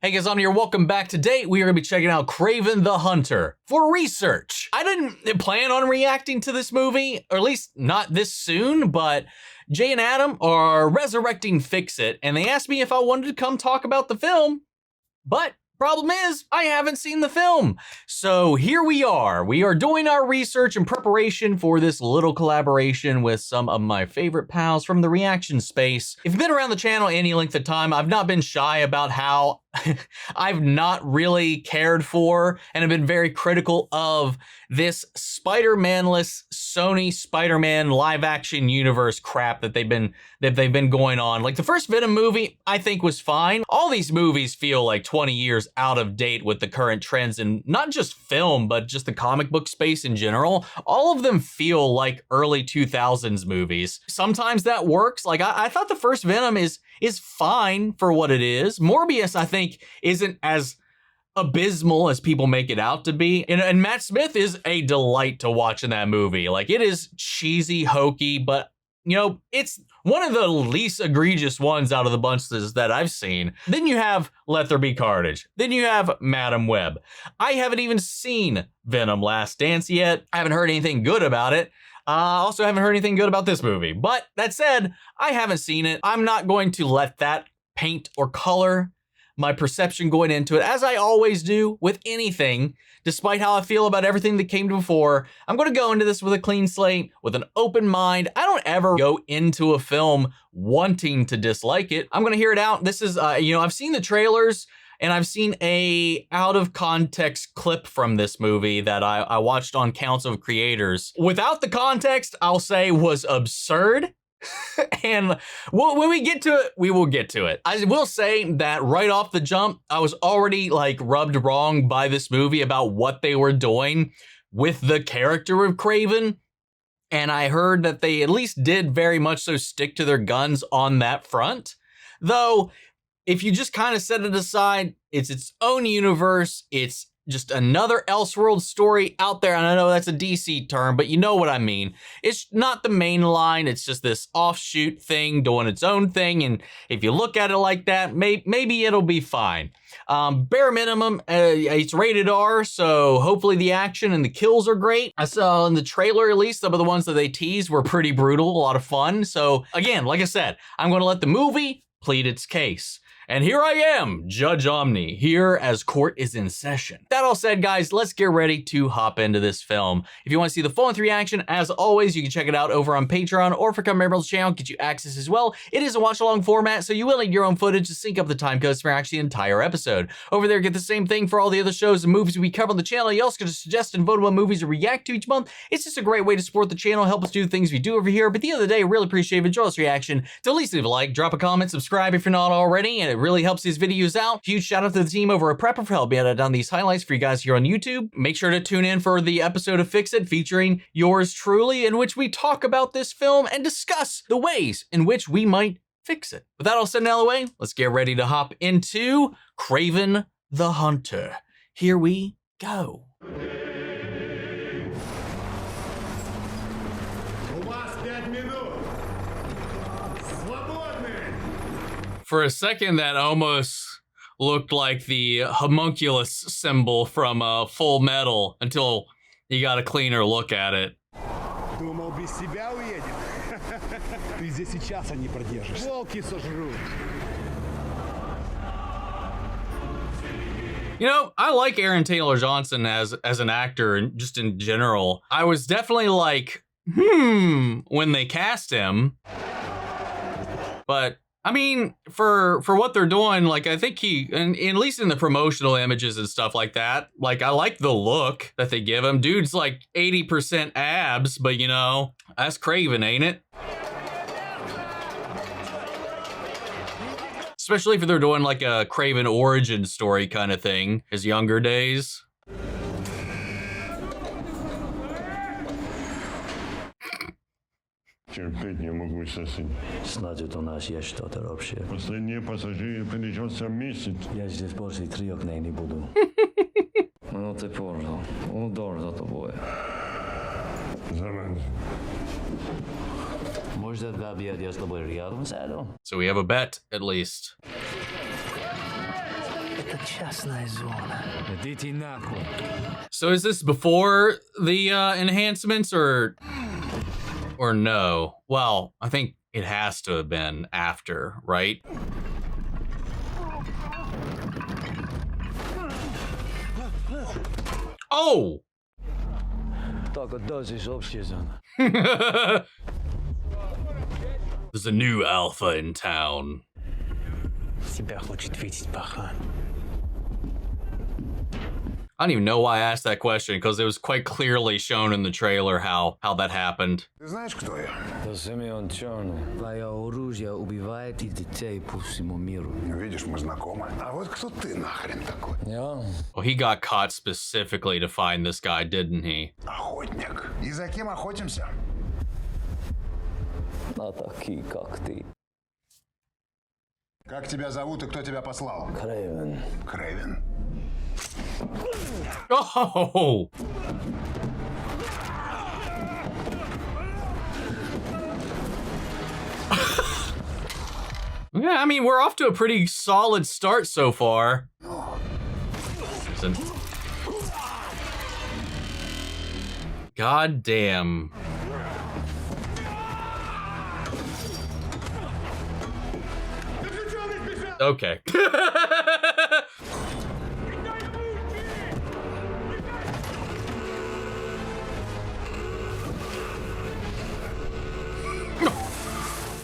Hey guys, I'm here. Welcome back. Today we are going to be checking out KRAVEN the Hunter for research. I didn't plan on reacting to this movie, or at least not this soon, but Jay and Adam are resurrecting Fix-It, and they asked me if I wanted to come talk about the film, but problem is, I haven't seen the film. So here we are. We are doing our research in preparation for this little collaboration with some of my favorite pals from the reaction space. If you've been around the channel any length of time, I've not been shy about how I've not really cared for and have been very critical of this Spider-Man-less Sony Spider-Man live-action universe crap that they've been going on. Like the first Venom movie, I think was fine. All these movies feel like 20 years out of date with the current trends in not just film, but just the comic book space in general. All of them feel like early 2000s movies. Sometimes that works. Like I thought the first Venom is fine for what it is. Morbius, I think, isn't as abysmal as people make it out to be. And Matt Smith is a delight to watch in that movie. Like, it is cheesy, hokey, but you know, it's one of the least egregious ones out of the bunches that I've seen. Then you have Let There Be Carnage. Then you have Madam Web. I haven't even seen Venom Last Dance yet. I haven't heard anything good about it. Also haven't heard anything good about this movie. But that said, I haven't seen it. I'm not going to let that paint or color my perception going into it, as I always do with anything. Despite how I feel about everything that came before, I'm going to go into this with a clean slate, with an open mind. I don't ever go into a film wanting to dislike it. I'm going to hear it out. This is, I've seen the trailers, and I've seen a out of context clip from this movie that I watched on Council of Creators. Without the context, I'll say was absurd. And when we get to it, we will get to it. I will say that right off the jump, I was already like rubbed wrong by this movie about what they were doing with the character of KRAVEN. And I heard that they at least did very much so stick to their guns on that front. Though, if you just kind of set it aside, it's its own universe. It's just another Elseworld story out there. And I know that's a DC term, but you know what I mean. It's not the main line. It's just this offshoot thing doing its own thing. And if you look at it like that, maybe it'll be fine. Bare minimum, it's rated R, so hopefully the action and the kills are great. I saw in the trailer, at least, some of the ones that they teased were pretty brutal, a lot of fun. So again, like I said, I'm going to let the movie plead its case. And here I am, Judge Omni, here as court is in session. That all said, guys, let's get ready to hop into this film. If you want to see the full-length reaction, as always, you can check it out over on Patreon, or if you become a member of the channel, get you access as well. It is a watch-along format, so you will need your own footage to sync up the time codes for actually the entire episode. Over there, get the same thing for all the other shows and movies we cover on the channel. You also get to suggest and vote on what movies to react to each month. It's just a great way to support the channel, help us do the things we do over here. But at the end of the day, I really appreciate it. Enjoy this reaction. So at least leave a like, drop a comment, subscribe if you're not already, and it really helps these videos out. Huge shout out to the team over at Prepper for helping out on these highlights for you guys here on YouTube. Make sure to tune in for the episode of Fix It featuring yours truly, in which we talk about this film and discuss the ways in which we might fix it. With that all said and out of the way, let's get ready to hop into KRAVEN the Hunter. Here we go. For a second, that almost looked like the homunculus symbol from Full Metal, until you got a cleaner look at it. Думал, без себя уедем? Ты здесь и часа не продержишься. Волки сожрут. You know, I like Aaron Taylor Johnson as an actor, and just in general. I was definitely like, when they cast him. But I mean, for what they're doing, like, I think and at least in the promotional images and stuff like that, like, I like the look that they give him. Dude's like 80% abs, but you know, that's KRAVEN, ain't it? Especially if they're doing like a KRAVEN origin story kind of thing, his younger days. Терпеть не могу соседей. Значит, у нас есть что-то общее. Последние пассажиры придется месяц. Я здесь больше 3 дней не буду. Ну ты понял. Удар за тобой. Заманчиво. Может, Gabi, я с тобой рядом сяду? So we have a bet, at least. So is this before the enhancements or no? Well, I think it has to have been after, right? Oh! There's a new alpha in town. I don't even know why I asked that question, because it was quite clearly shown in the trailer how that happened. Ты знаешь, кто я? Это Семен Черный. Твое оружие убивает и детей по всему миру. Видишь, мы знакомы. А вот кто ты нахрен такой? Я? Well, he got caught specifically to find this guy, didn't he? Охотник. И за кем охотимся? На такие, как ты. Как тебя зовут и кто тебя послал? Крэвен. Крэвен. Oh! Yeah, I mean, we're off to a pretty solid start so far. God damn. Okay.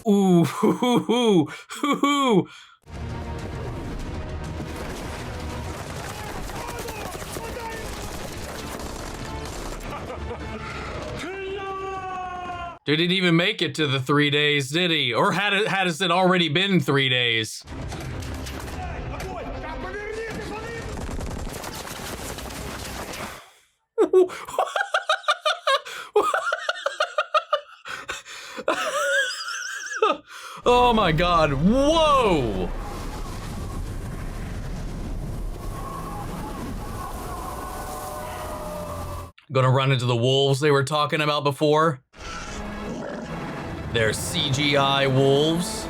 Ooh, hoo, hoo, hoo, hoo, hoo. Didn't even make it to the 3 days, did he? Or had it already been 3 days? Oh my God, whoa! Gonna run into the wolves they were talking about before. They're CGI wolves.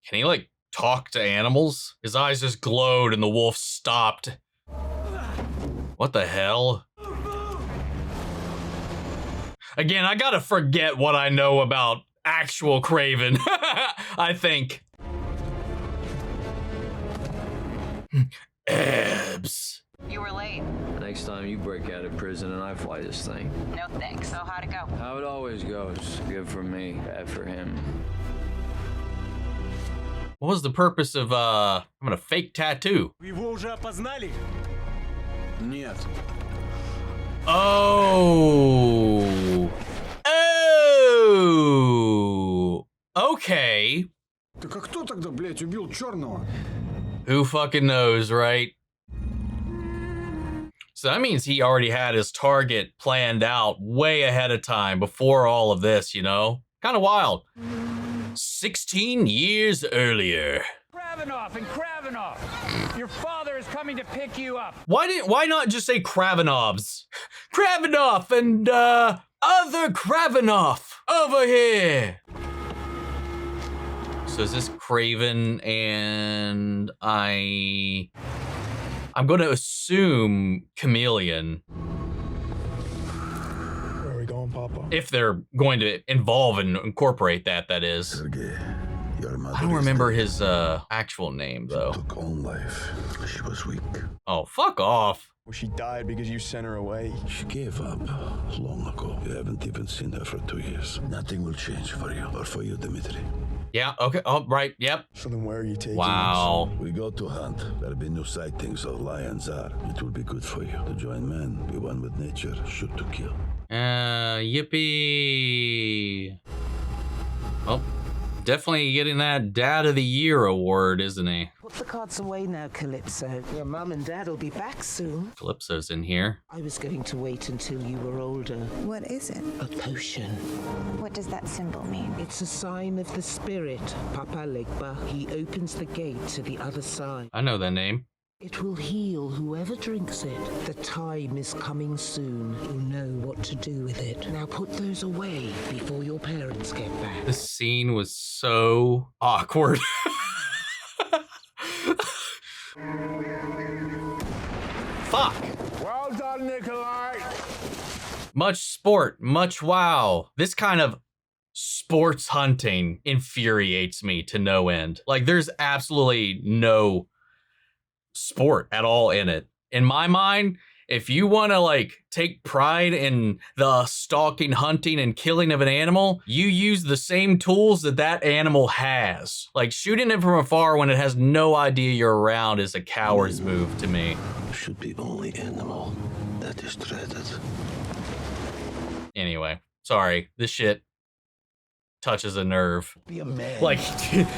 Can he like talk to animals? His eyes just glowed and the wolf stopped. What the hell? Again, I gotta forget what I know about actual Kraven, I think. Abs. You were late. Next time you break out of prison and I fly this thing. No thanks. So how'd it go? How it always goes. Good for me, bad for him. What was the purpose of having a fake tattoo? Вы его уже опознали? Нет. Oh. Oh. Okay. Так а кто тогда, блядь, убил черного? Who fucking knows, right? So that means he already had his target planned out way ahead of time before all of this, you know? Kind of wild. 16 years earlier. Kravinoff and Kravinoff! Your father is coming to pick you up. Why not just say Kravinovs? Kravinoff and other Kravinoff over here. So is this Kraven and I'm going to assume Chameleon. Where are we going, Papa? If they're going to involve and incorporate that is. Sergei, your mother I don't remember his actual name though. took own life. She was weak. Oh, fuck off. Well, she died because you sent her away. She gave up long ago. You haven't even seen her for 2 years. Nothing will change for you or for you, Dmitri. Yeah, okay. Oh, right. Yep. So then where are you taking Wow. We go to hunt. There'll be new sightings of lions are. It will be good for you to join men, be one with nature, shoot to kill. Yippee. Well, definitely getting that Dad of the Year award, isn't he? Put the cards away now, Calypso. Your mum and dad will be back soon. Calypso's in here. I was going to wait until you were older. What is it? A potion. What does that symbol mean? It's a sign of the spirit, Papa Legba. He opens the gate to the other side. I know that name. It will heal whoever drinks it. The time is coming soon. You'll know what to do with it. Now put those away before your parents get back. This scene was so awkward. Fuck. Well done, Nikolai. Much sport, much wow. This kind of sports hunting infuriates me to no end. Like, there's absolutely no sport at all in it. In my mind, if you want to like take pride in the stalking, hunting, and killing of an animal, you use the same tools that that animal has. Like, shooting it from afar when it has no idea you're around is a coward's move to me. Should be only animal that is dreaded. Anyway, sorry, this shit touches a nerve. Be a man. Like,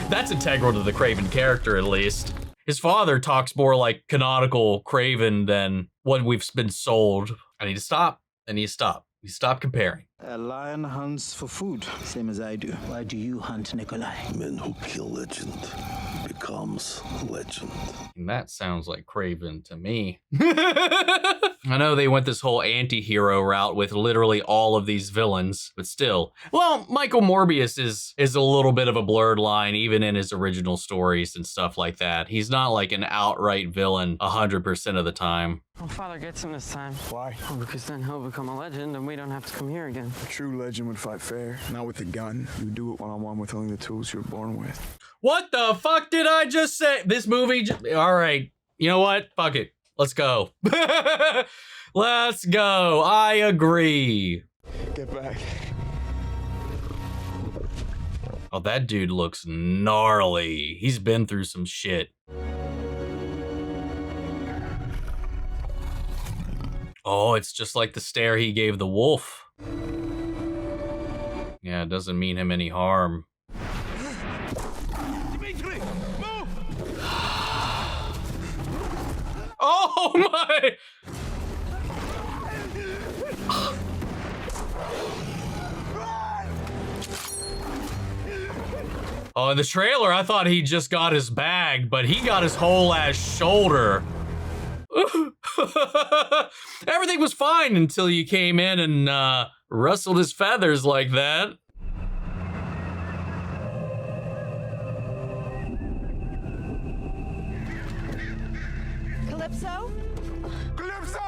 that's integral to the Kraven character, at least. His father talks more like canonical Kraven than what we've been sold. I need to stop. I need to stop. You stop comparing. A lion hunts for food, same as I do. Why do you hunt, Nikolai? Men who kill legend becomes legend. And that sounds like Kraven to me. I know they went this whole anti-hero route with literally all of these villains, but still. Well, Michael Morbius is a little bit of a blurred line, even in his original stories and stuff like that. He's not like an outright villain 100% of the time. Well, Father gets him this time. Why? Well, because then he'll become a legend and we don't have to come here again. A true legend would fight fair, not with a gun. You do it one-on-one with only the tools you were born with. What the fuck did I just say? This movie, all right. You know what? Fuck it. Let's go. Let's go. I agree. Get back. Oh, that dude looks gnarly. He's been through some shit. Oh, it's just like the stare he gave the wolf. Yeah, it doesn't mean him any harm. Dmitri, move! Oh my! Oh, in the trailer, I thought he just got his bag, but he got his whole ass shoulder. Everything was fine until you came in and rustled his feathers like that. Calypso? Calypso!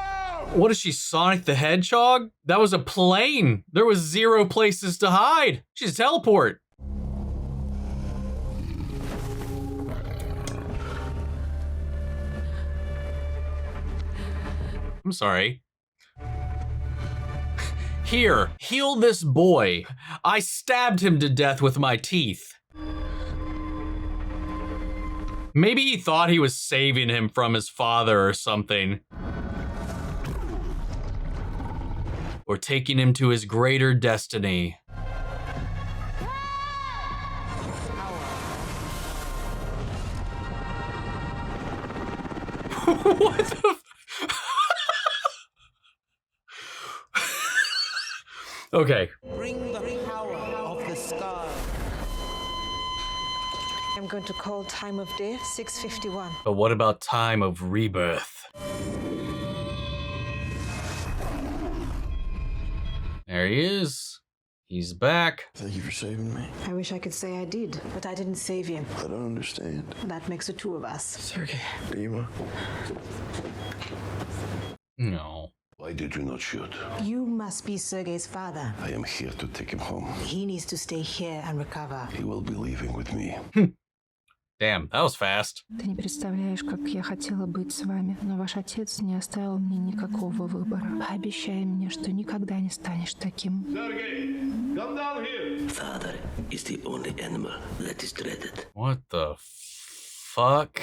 What is she, Sonic the Hedgehog? That was a plane. There was 0 places to hide. She's a teleport. I'm sorry. Here, heal this boy. I stabbed him to death with my teeth. Maybe he thought he was saving him from his father or something. Or taking him to his greater destiny. What the Okay. Bring the power of the sky. I'm going to call time of death 6:51. But what about time of rebirth? There he is. He's back. Thank you for saving me. I wish I could say I did, but I didn't save you. I don't understand. That makes the two of us. Sergei. Dima, No. why did you not shoot? You must be Sergei's father. I am here to take him home. He needs to stay here and recover. He will be leaving with me. Damn, that was fast. Ты не представляешь, как я хотела быть с вами, но ваш отец не оставил мне никакого выбора. Пообещай мне, что никогда не станешь таким. Sergei, come down here. Father is the only animal that is dreaded. What the fuck?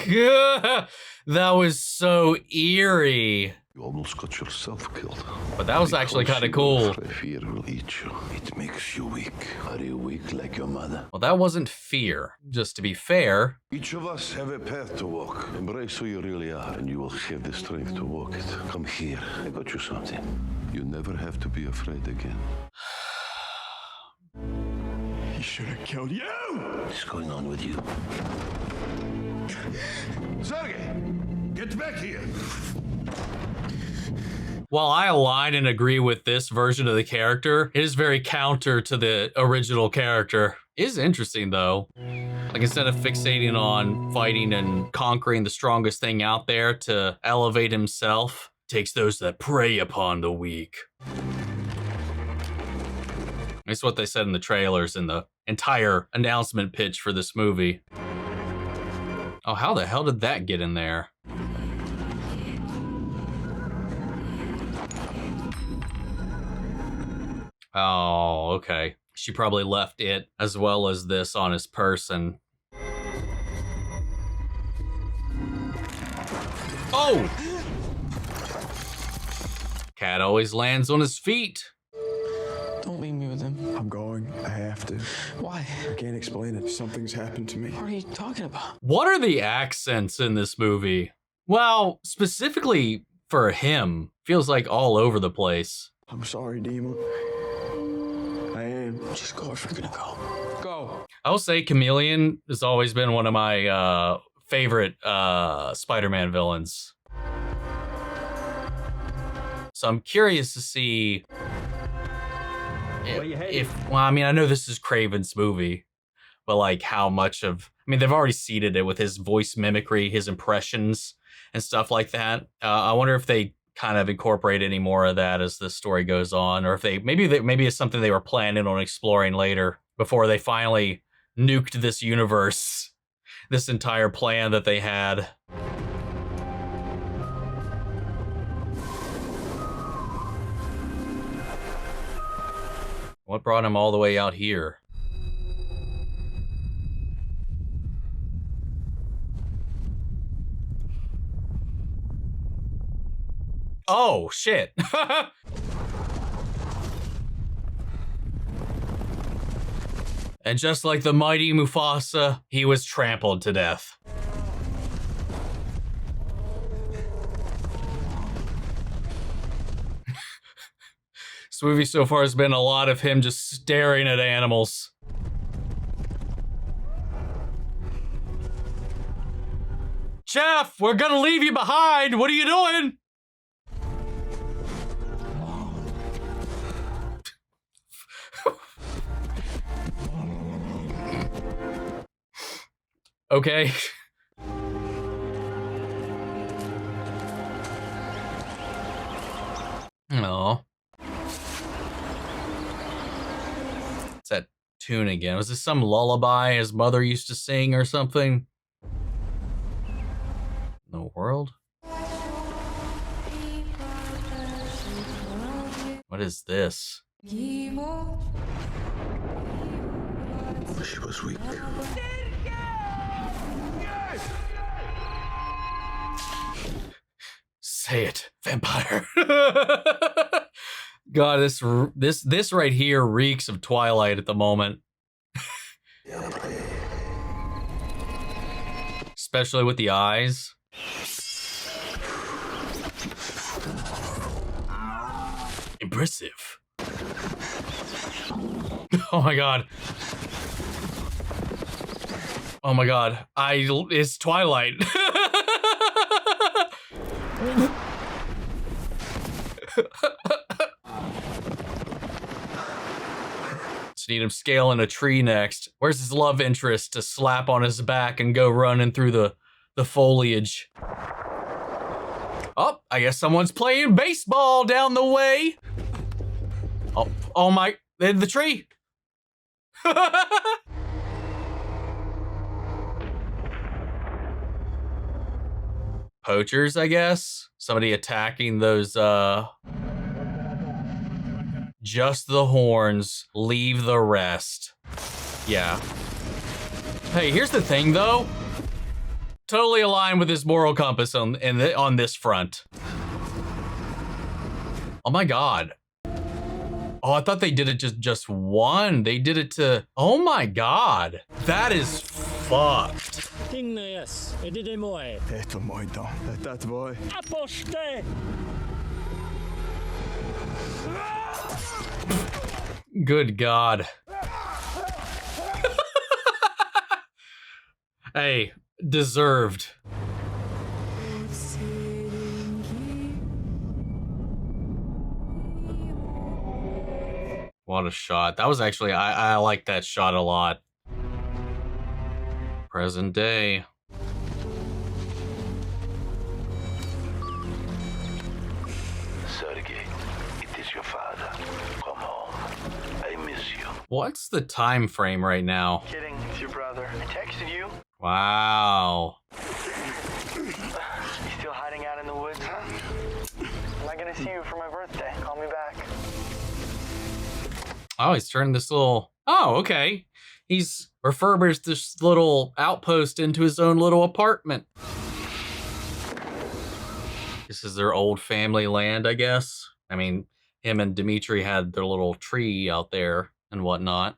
That was so eerie. You almost got yourself killed. But that was actually kind of cool. Fear will eat you. It makes you weak. Are you weak like your mother? Well, that wasn't fear. Just to be fair. Each of us have a path to walk. Embrace who you really are, and you will have the strength to walk it. Come here. I got you something. You never have to be afraid again. He should have killed you! What's going on with you? Sergei, get back here! While I align and agree with this version of the character, it is very counter to the original character. It is interesting, though. Like, instead of fixating on fighting and conquering the strongest thing out there to elevate himself, takes those that prey upon the weak. That's what they said in the trailers in the entire announcement pitch for this movie. Oh, how the hell did that get in there? Oh, okay. She probably left it as well as this on his person. Oh! Cat always lands on his feet. Don't leave me with him. I'm going. I have to. Why? I can't explain it. Something's happened to me. What are you talking about? What are the accents in this movie? Well, specifically for him, feels like all over the place. I'm sorry, Dima. I am. Just go if you're gonna go. Go. I will say Chameleon has always been one of my favorite Spider-Man villains. So I'm curious to see well, I mean, I know this is Kraven's movie, but like how much of, I mean, they've already seeded it with his voice mimicry, his impressions and stuff like that. I wonder if they kind of incorporate any more of that as the story goes on, or if maybe it's something they were planning on exploring later before they finally nuked this universe, this entire plan that they had. What brought him all the way out here? Oh, shit. And just like the mighty Mufasa, he was trampled to death. This movie so far has been a lot of him just staring at animals. Chef, we're gonna leave you behind. What are you doing? Okay. Oh. It's that tune again. Was this some lullaby his mother used to sing or something? In the world? What is this? She was weak. Say it, vampire. God, this right here reeks of Twilight at the moment. Especially with the eyes. Impressive. Oh my god. Oh my god. It's Twilight. Just need him scaling a tree next. Where's his love interest to slap on his back and go running through the foliage? Oh, I guess someone's playing baseball down the way. Oh my, the tree. Poachers, I guess. Somebody attacking those, just the horns, leave the rest. Yeah. Hey, here's the thing though. Totally aligned with his moral compass on this front. Oh my god. Oh, I thought they did it just one. They did it to, oh my god. That is fucked. Good god. Hey, deserved. What a shot. That was actually, I like that shot a lot. Present day. Sergei, it is your father. Come home. I miss you. What's the time frame right now? Kidding, it's your brother. I texted you. Wow. You still hiding out in the woods, huh? Am I gonna see you for my birthday? Call me back. Oh, he's turned this little... Oh, okay. He's refurbished this little outpost into his own little apartment. This is their old family land, I guess. I mean, him and Dmitri had their little tree out there and whatnot.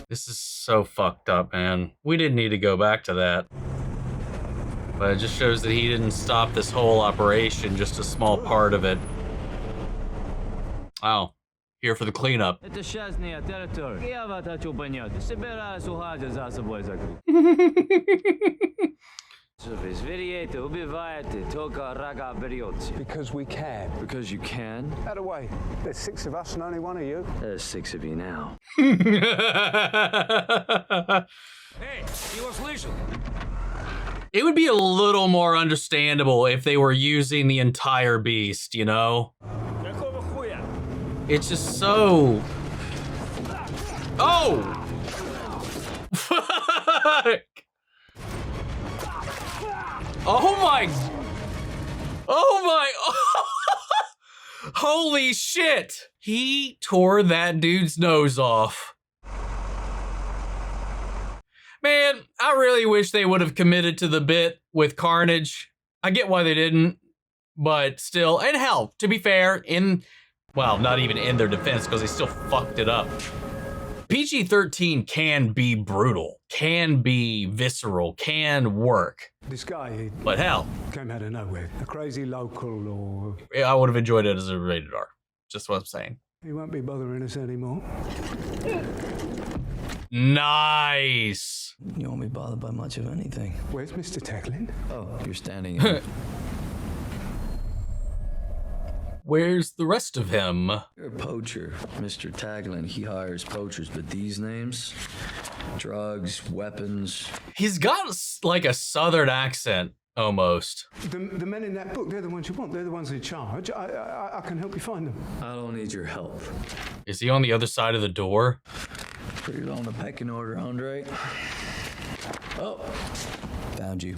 This is so fucked up, man. We didn't need to go back to that. But it just shows that he didn't stop this whole operation, just a small part of it. Wow. Here for the cleanup. Because we can. Because you can? Out of the way. There's 6 of us and only 1 of you. There's 6 of you now. Hey, его слышал? It would be a little more understandable if they were using the entire beast, you know? It's just so... Oh! Fuck! Oh my... Oh my... Holy shit! He tore that dude's nose off. Man, I really wish they would have committed to the bit with Carnage. I get why they didn't, but still, and hell, to be fair, well, not even in their defense, because they still fucked it up. PG-13 can be brutal, can be visceral, can work. This guy, but hell, came out of nowhere. A crazy local or... I would have enjoyed it as a rated R. Just what I'm saying. He won't be bothering us anymore. Nice. You won't be bothered by much of anything. Where's Mr. Tecklin? Oh, you're standing in. Where's the rest of him? You're a poacher. Mr. Taglin, he hires poachers, but these names? Drugs, weapons. He's got like a southern accent, almost. The men in that book, they're the ones you want. They're the ones in charge. I can help you find them. I don't need your help. Is he on the other side of the door? Pretty low on the pecking order, Andre. Oh, found you.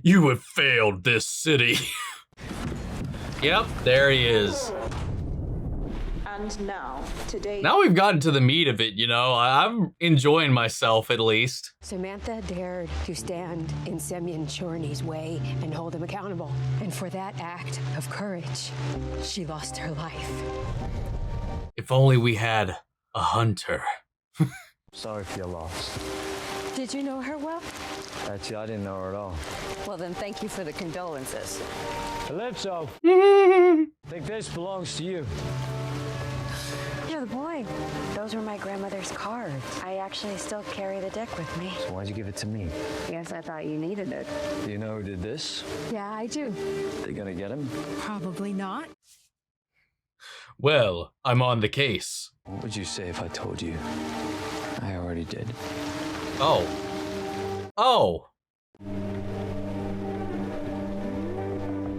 You have failed this city. Yep, there he is. And now, today... Now we've gotten to the meat of it, you know. I'm enjoying myself, at least. Samantha dared to stand in Semyon Chorny's way and hold him accountable. And for that act of courage, she lost her life. If only we had a hunter. Sorry for your loss. Did you know her well? Actually, I didn't know her at all. Well, then thank you for the condolences. Calypso, I think this belongs to you. You're the boy. Those were my grandmother's cards. I actually still carry the deck with me. So why'd you give it to me? Guess I thought you needed it. Do you know who did this? Yeah, I do. They gonna get him? Probably not. Well, I'm on the case. What would you say if I told you? I already did. Oh. Oh.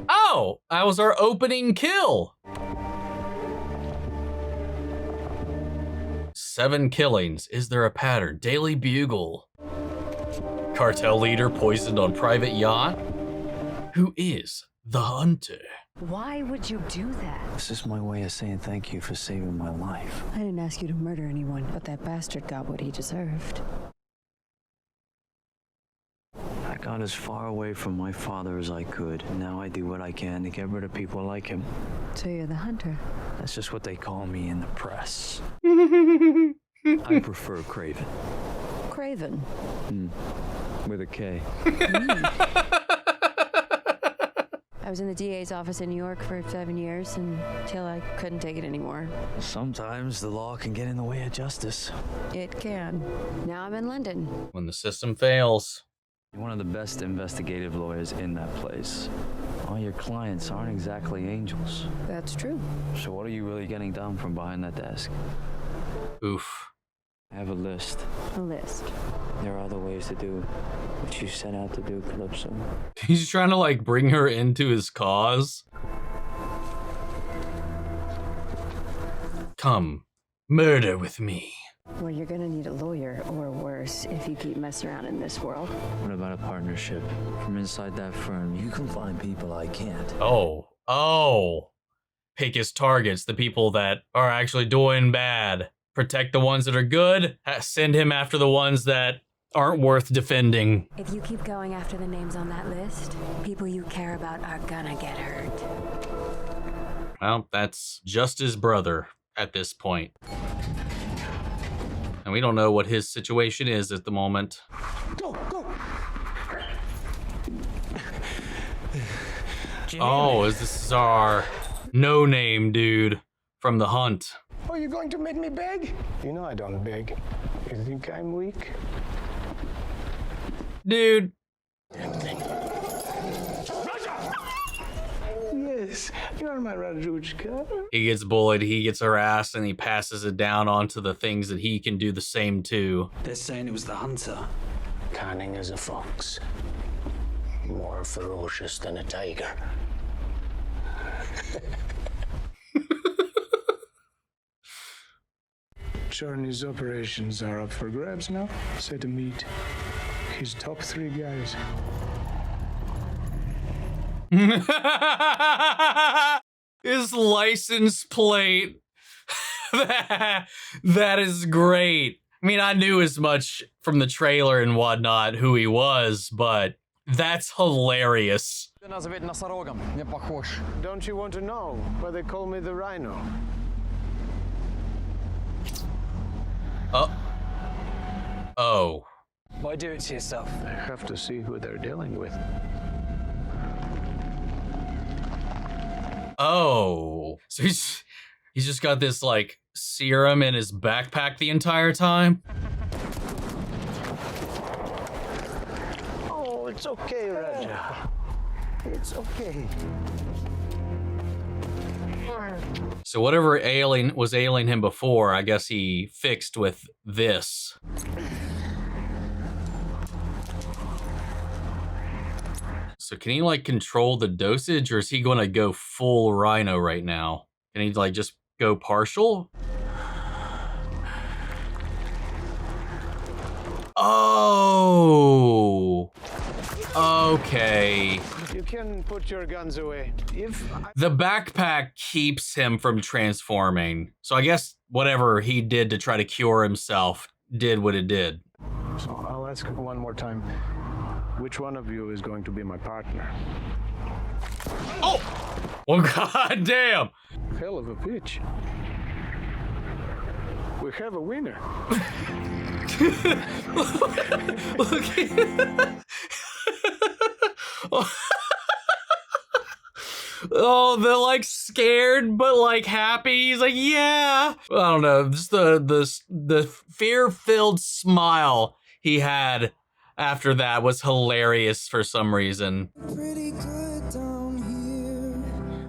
Oh, that was our opening kill. 7 killings. Is there a pattern? Daily Bugle. Cartel leader poisoned on private yacht. Who is the hunter? Why would you do that? This is my way of saying thank you for saving my life. I didn't ask you to murder anyone, but that bastard got what he deserved. I got as far away from my father as I could. Now I do what I can to get rid of people like him. So you're the hunter. That's just what they call me in the press. I prefer Craven. Craven? With a K. I was in the DA's office in New York for 7 years until I couldn't take it anymore. Sometimes the law can get in the way of justice. It can. Now I'm in London. When the system fails. You're one of the best investigative lawyers in that place. All your clients aren't exactly angels. That's true. So what are you really getting done from behind that desk? Oof. I have a list. A list. There are other ways to do what you set out to do, Calypso. He's trying to like bring her into his cause. Come, murder with me. Well, you're gonna need a lawyer, or worse, if you keep messing around in this world. What about a partnership? From inside that firm, you can find people I can't. Oh. Pick his targets, the people that are actually doing bad. Protect the ones that are good. Send him after the ones that aren't worth defending. If you keep going after the names on that list, people you care about are gonna get hurt. Well, that's just his brother at this point. And we don't know what his situation is at the moment. Go, go. Oh, this is our no-name dude from The Hunt. Are you going to make me beg? You know I don't beg. You think I'm weak? Dude. Yes, you're my Rajuchka. He gets bullied, he gets harassed, and he passes it down onto the things that he can do the same to. They're saying it was the hunter. Cunning as a fox. More ferocious than a tiger. Charney's operations are up for grabs now. Set to meet his top 3 guys. His license plate. That is great. I mean, I knew as much from the trailer and whatnot who he was, but that's hilarious. Don't you want to know why they call me the Rhino? Oh. Why do it to yourself? I have to see who they're dealing with. Oh. So he's just got this like serum in his backpack the entire time? Oh, it's okay, Raja. It's okay. So whatever was ailing him before, I guess he fixed with this. So can he like control the dosage, or is he gonna go full Rhino right now? Can he like just go partial? Oh, okay. You can put your guns away. The backpack keeps him from transforming. So I guess whatever he did to try to cure himself did what it did. So I'll ask one more time. Which one of you is going to be my partner? Oh! Well, goddamn! Hell of a pitch. We have a winner. Look at Oh, they're like scared but like happy. He's like, yeah. I don't know. Just the fear-filled smile he had after that was hilarious for some reason.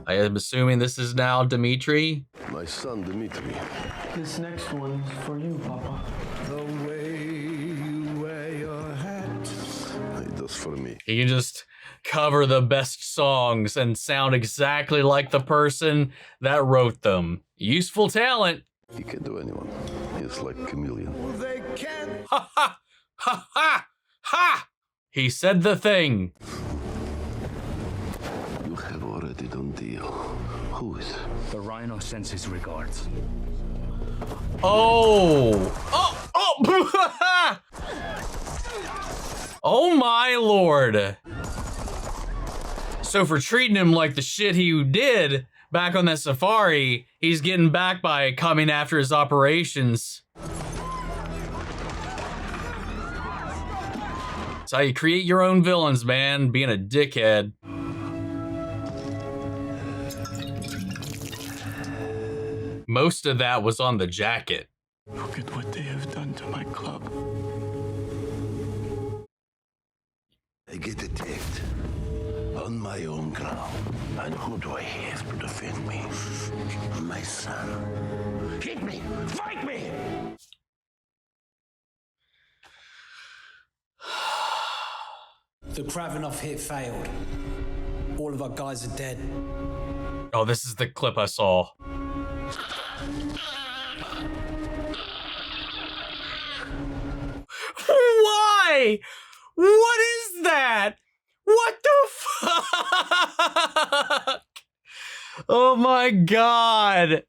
I am assuming this is now Dmitri. My son, Dmitri. This next one's for you, Papa. The way you wear your hat. It does for me. He can just cover the best songs and sound exactly like the person that wrote them. Useful talent. He can do anyone. He's like Chameleon. They can't. Ha ha! Ha ha! Ha! He said the thing. You have already done deal. Who is? The Rhino sends his regards. Oh! Oh! Oh! Oh my lord! So for treating him like the shit he did back on that safari, he's getting back by coming after his operations. That's how you create your own villains, man. Being a dickhead. Most of that was on the jacket. Look at what they have done to my club. my own ground. And who do I have to defend me? My son. Hit me! Fight me! The Kravinoff hit failed. All of our guys are dead. Oh, this is the clip I saw. Why? What is that? What the fuck? Oh my god.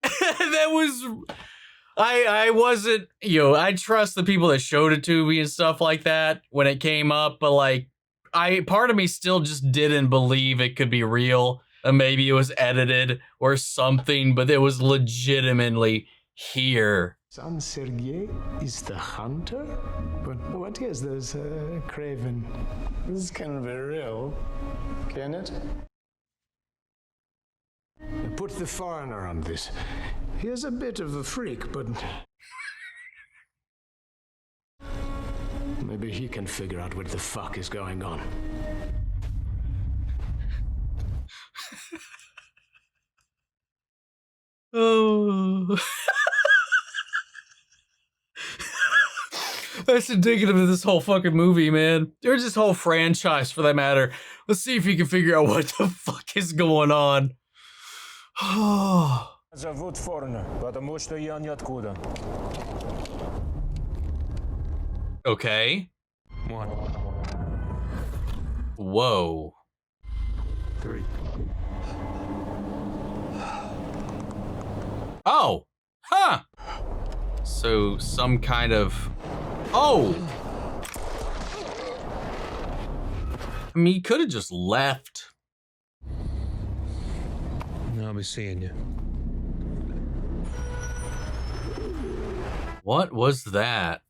That was... I wasn't, you know, I trust the people that showed it to me and stuff like that when it came up, but like, part of me still just didn't believe it could be real. And maybe it was edited or something, but it was legitimately here. Son Sergei is the hunter? But what is this, KRAVEN? This is kind of real, can it? Put the foreigner on this. He is a bit of a freak, but maybe he can figure out what the fuck is going on. Oh. That's indicative of this whole fucking movie, man. Or this whole franchise, for that matter. Let's see if you can figure out what the fuck is going on. Зовут foreigner, потому что я ниоткуда. Okay. One. Whoa. 3. Oh. Huh. So some kind of... Oh. I mean, he could have just left. I'll be seeing you. What was that?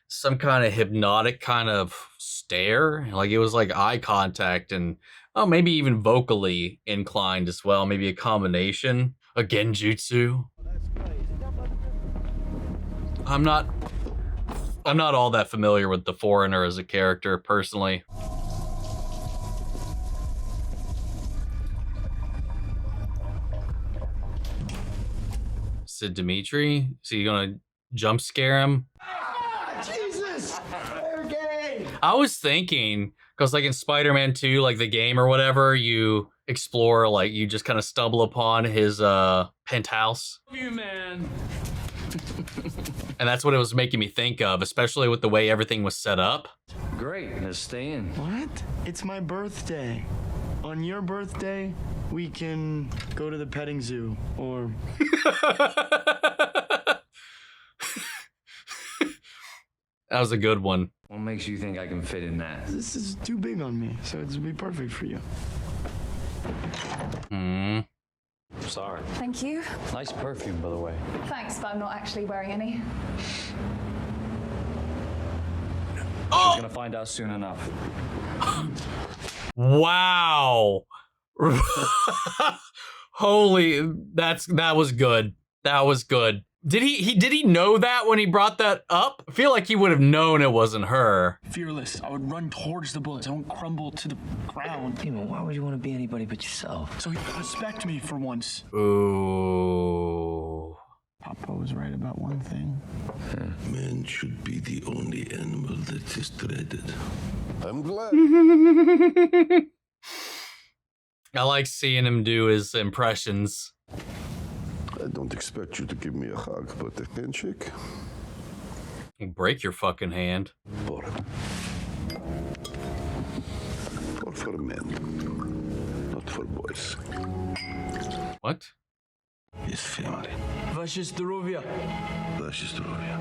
Some kind of hypnotic kind of stare? Like it was like eye contact and, oh, maybe even vocally inclined as well. Maybe a combination. A genjutsu. I'm not all that familiar with the foreigner as a character, personally. Sid Dmitri? Is he gonna jump scare him? Jesus! Sergei! I was thinking, because like in Spider-Man 2, like the game or whatever, you explore, like you just kind of stumble upon his penthouse. Love you, man. And that's what it was making me think of, especially with the way everything was set up. Great, let's stay in. What? It's my birthday. On your birthday, we can go to the petting zoo, or... That was a good one. What makes you think I can fit in that? This is too big on me, so it'll be perfect for you. Sorry. Thank you. Nice perfume, by the way. Thanks, but I'm not actually wearing any. Oh! She's gonna find out soon enough. Wow. Holy, that was good. That was good. Did he know that when he brought that up? I feel like he would have known it wasn't her. Fearless. I would run towards the bullets. I won't crumble to the ground. Demon, why would you want to be anybody but yourself? So he'd respect me for once. Ooh. Papa was right about one thing. Man should be the only animal that is dreaded. I'm glad. I like seeing him do his impressions. I don't expect you to give me a hug, but a handshake? You break your fucking hand. Or for men, not for boys. What? His family. Ваше здоровье. Ваше здоровье.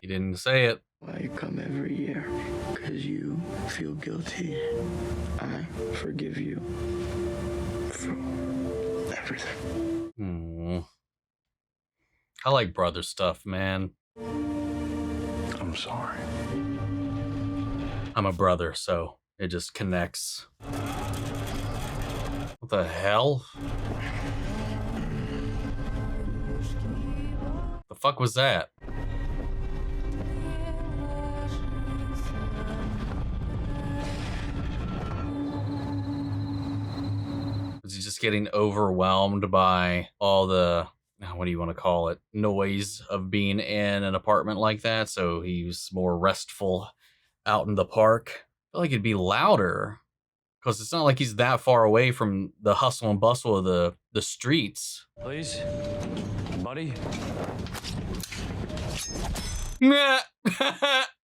He didn't say it. I come every year because you feel guilty. I forgive you for everything. I like brother stuff, man. I'm sorry. I'm a brother, so it just connects. What the hell? The fuck was that? just getting overwhelmed by all the, what do you want to call it, noise of being in an apartment like that. So he's more restful out in the park. I feel like it'd be louder because it's not like he's that far away from the hustle and bustle of the streets. Please, buddy.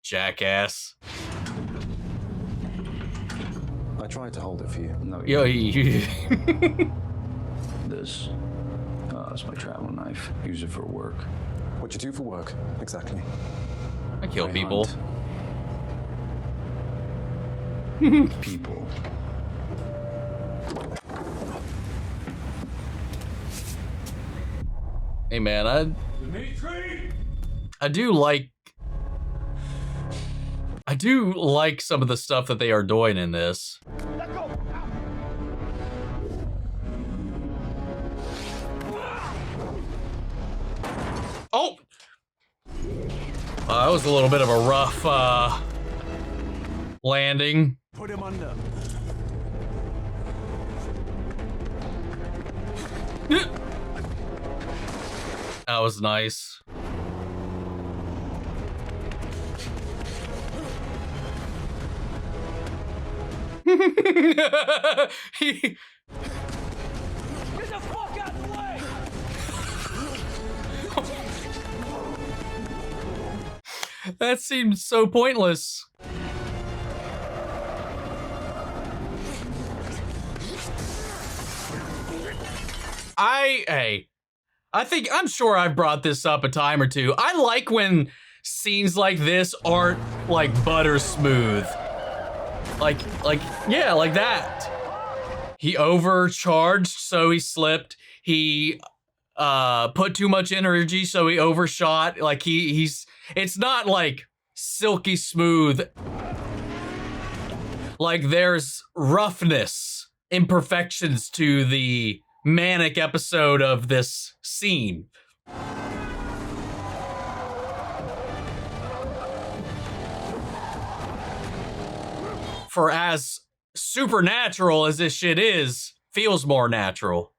Jackass. I tried to hold it for you. No, Yo, This is my travel knife. Use it for work. What you do for work, exactly? I kill people. People. Hey man, Dmitri! I do like some of the stuff that they are doing in this. Oh! That was a little bit of a rough landing. Put him under. That was nice. Get the fuck out of the way! That seemed so pointless. I'm sure I've brought this up a time or two. I like when scenes like this aren't like butter smooth. Yeah, like that. He overcharged, so he slipped. He put too much energy, so he overshot. Like it's not like silky smooth. Like there's roughness, imperfections to the manic episode of this scene. For as supernatural as this shit is, feels more natural.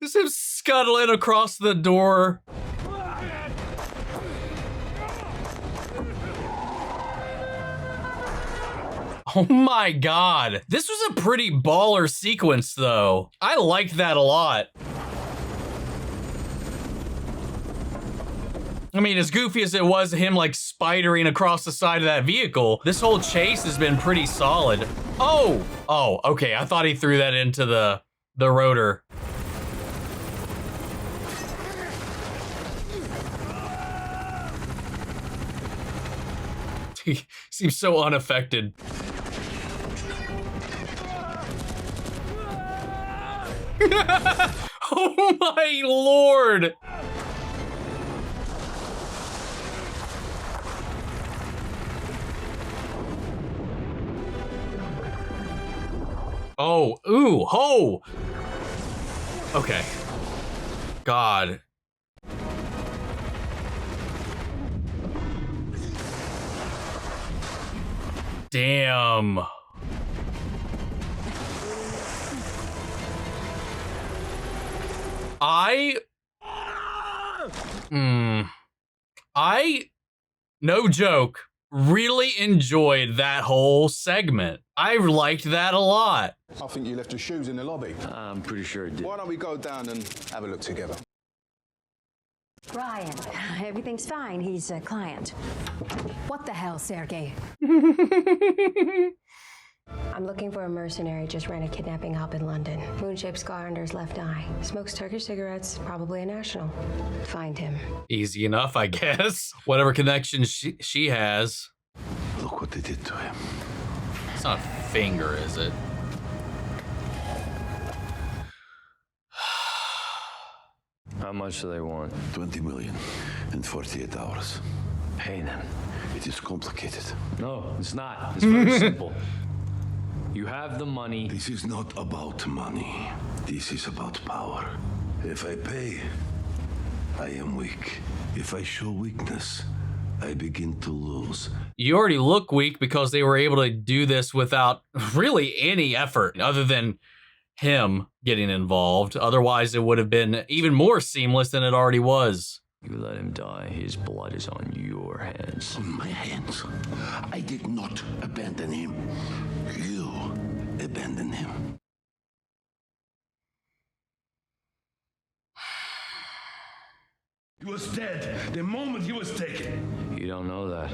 Just him scuttling across the door. Oh my god. This was a pretty baller sequence though. I liked that a lot. I mean, as goofy as it was him like spidering across the side of that vehicle, this whole chase has been pretty solid. Oh, okay. I thought he threw that into the rotor. He seems so unaffected. Oh my lord! Oh, ooh, ho! Okay. God. Damn. No joke, really enjoyed that whole segment. I liked that a lot. I think you left your shoes in the lobby. I'm pretty sure it did. Why don't we go down and have a look together? Ryan, everything's fine. He's a client. What the hell, Sergei? I'm looking for a mercenary, just ran a kidnapping op in London. Moon-shaped scar under his left eye. Smokes Turkish cigarettes, probably a national. Find him. Easy enough, I guess. Whatever connection she has. Look what they did to him. It's not a finger, is it? How much do they want? 20 million in 48 hours. Pay them. It is complicated. No, it's not. It's very simple. You have the money. This is not about money. This is about power. If I pay, I am weak. If I show weakness, I begin to lose. You already look weak because they were able to do this without really any effort other than him getting involved. Otherwise, it would have been even more seamless than it already was. You let him die, his blood is on your hands. On my hands. I did not abandon him. You abandoned him. He was dead the moment he was taken. You don't know that.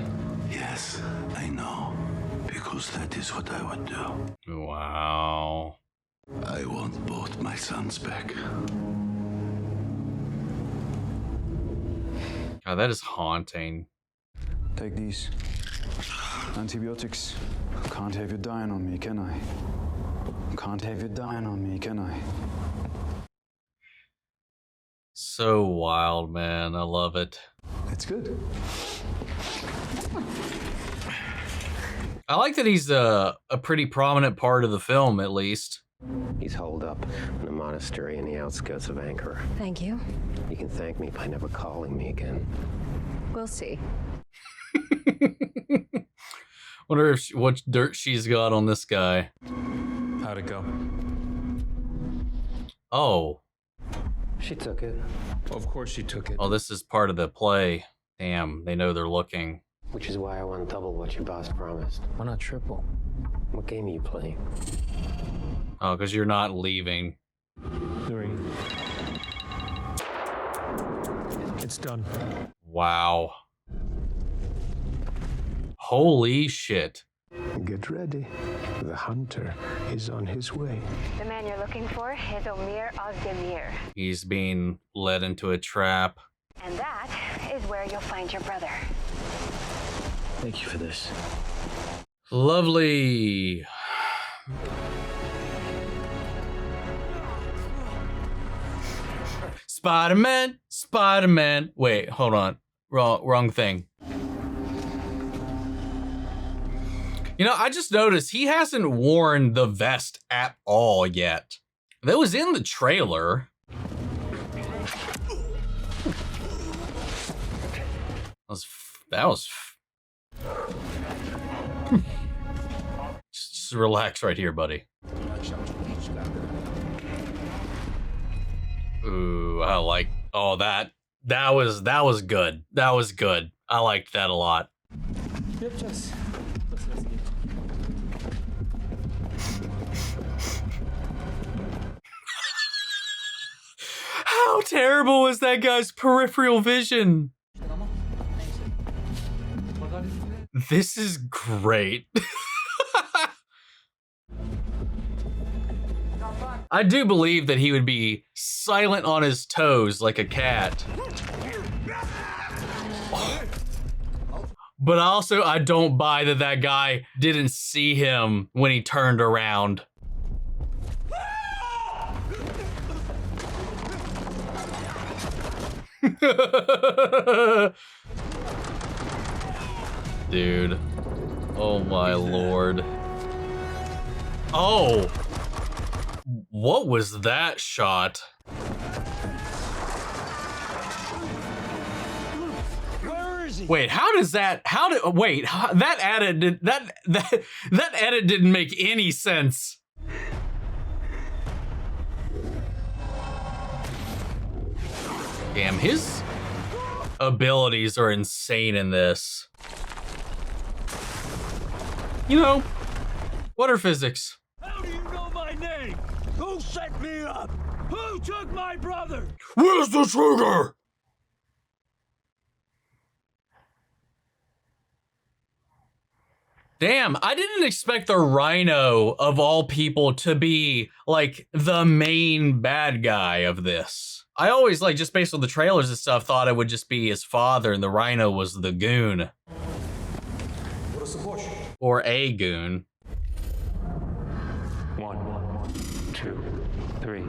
Yes, I know. Because that is what I would do. Wow. I want both my sons back. God, that is haunting. Take these. Antibiotics. Can't have you dying on me, can I? Can't have you dying on me, can I? So wild, man. I love it. It's good. I like that he's a pretty prominent part of the film, at least. He's holed up in a monastery in the outskirts of Ankara. Thank you. You can thank me by never calling me again. We'll see. Wonder if what dirt she's got on this guy. How'd it go? Oh. She took it. Of course she took it. Oh, this is part of the play. Damn, they know they're looking. Which is why I want double what your boss promised. Why not triple? What game are you playing? Oh, because you're not leaving. 3. It's done. Wow. Holy shit. Get ready. The hunter is on his way. The man you're looking for is Omir Ozdemir. He's being led into a trap. And that is where you'll find your brother. Thank you for this. Lovely. Spider-Man, Spider-Man. Wait, hold on. Wrong thing. You know, I just noticed he hasn't worn the vest at all yet. That was in the trailer. That was just relax right here, buddy. Ooh, I like. Oh, that was good. That was good. I liked that a lot. How terrible was that guy's peripheral vision? This is great. I do believe that he would be silent on his toes like a cat. But also, I don't buy that that guy didn't see him when he turned around. Dude. Oh my lord. Oh! What was that shot? Where is he? Wait, how does that, wait, that edit didn't make any sense. Damn, his abilities are insane in this. You know, what are physics? How do you know my name? Who set me up? Who took my brother? Where's the trigger? Damn, I didn't expect the Rhino, of all people, to be, like, the main bad guy of this. I always, like, just based on the trailers and stuff, thought it would just be his father and the Rhino was the goon. Or a goon. 1, 2, 3.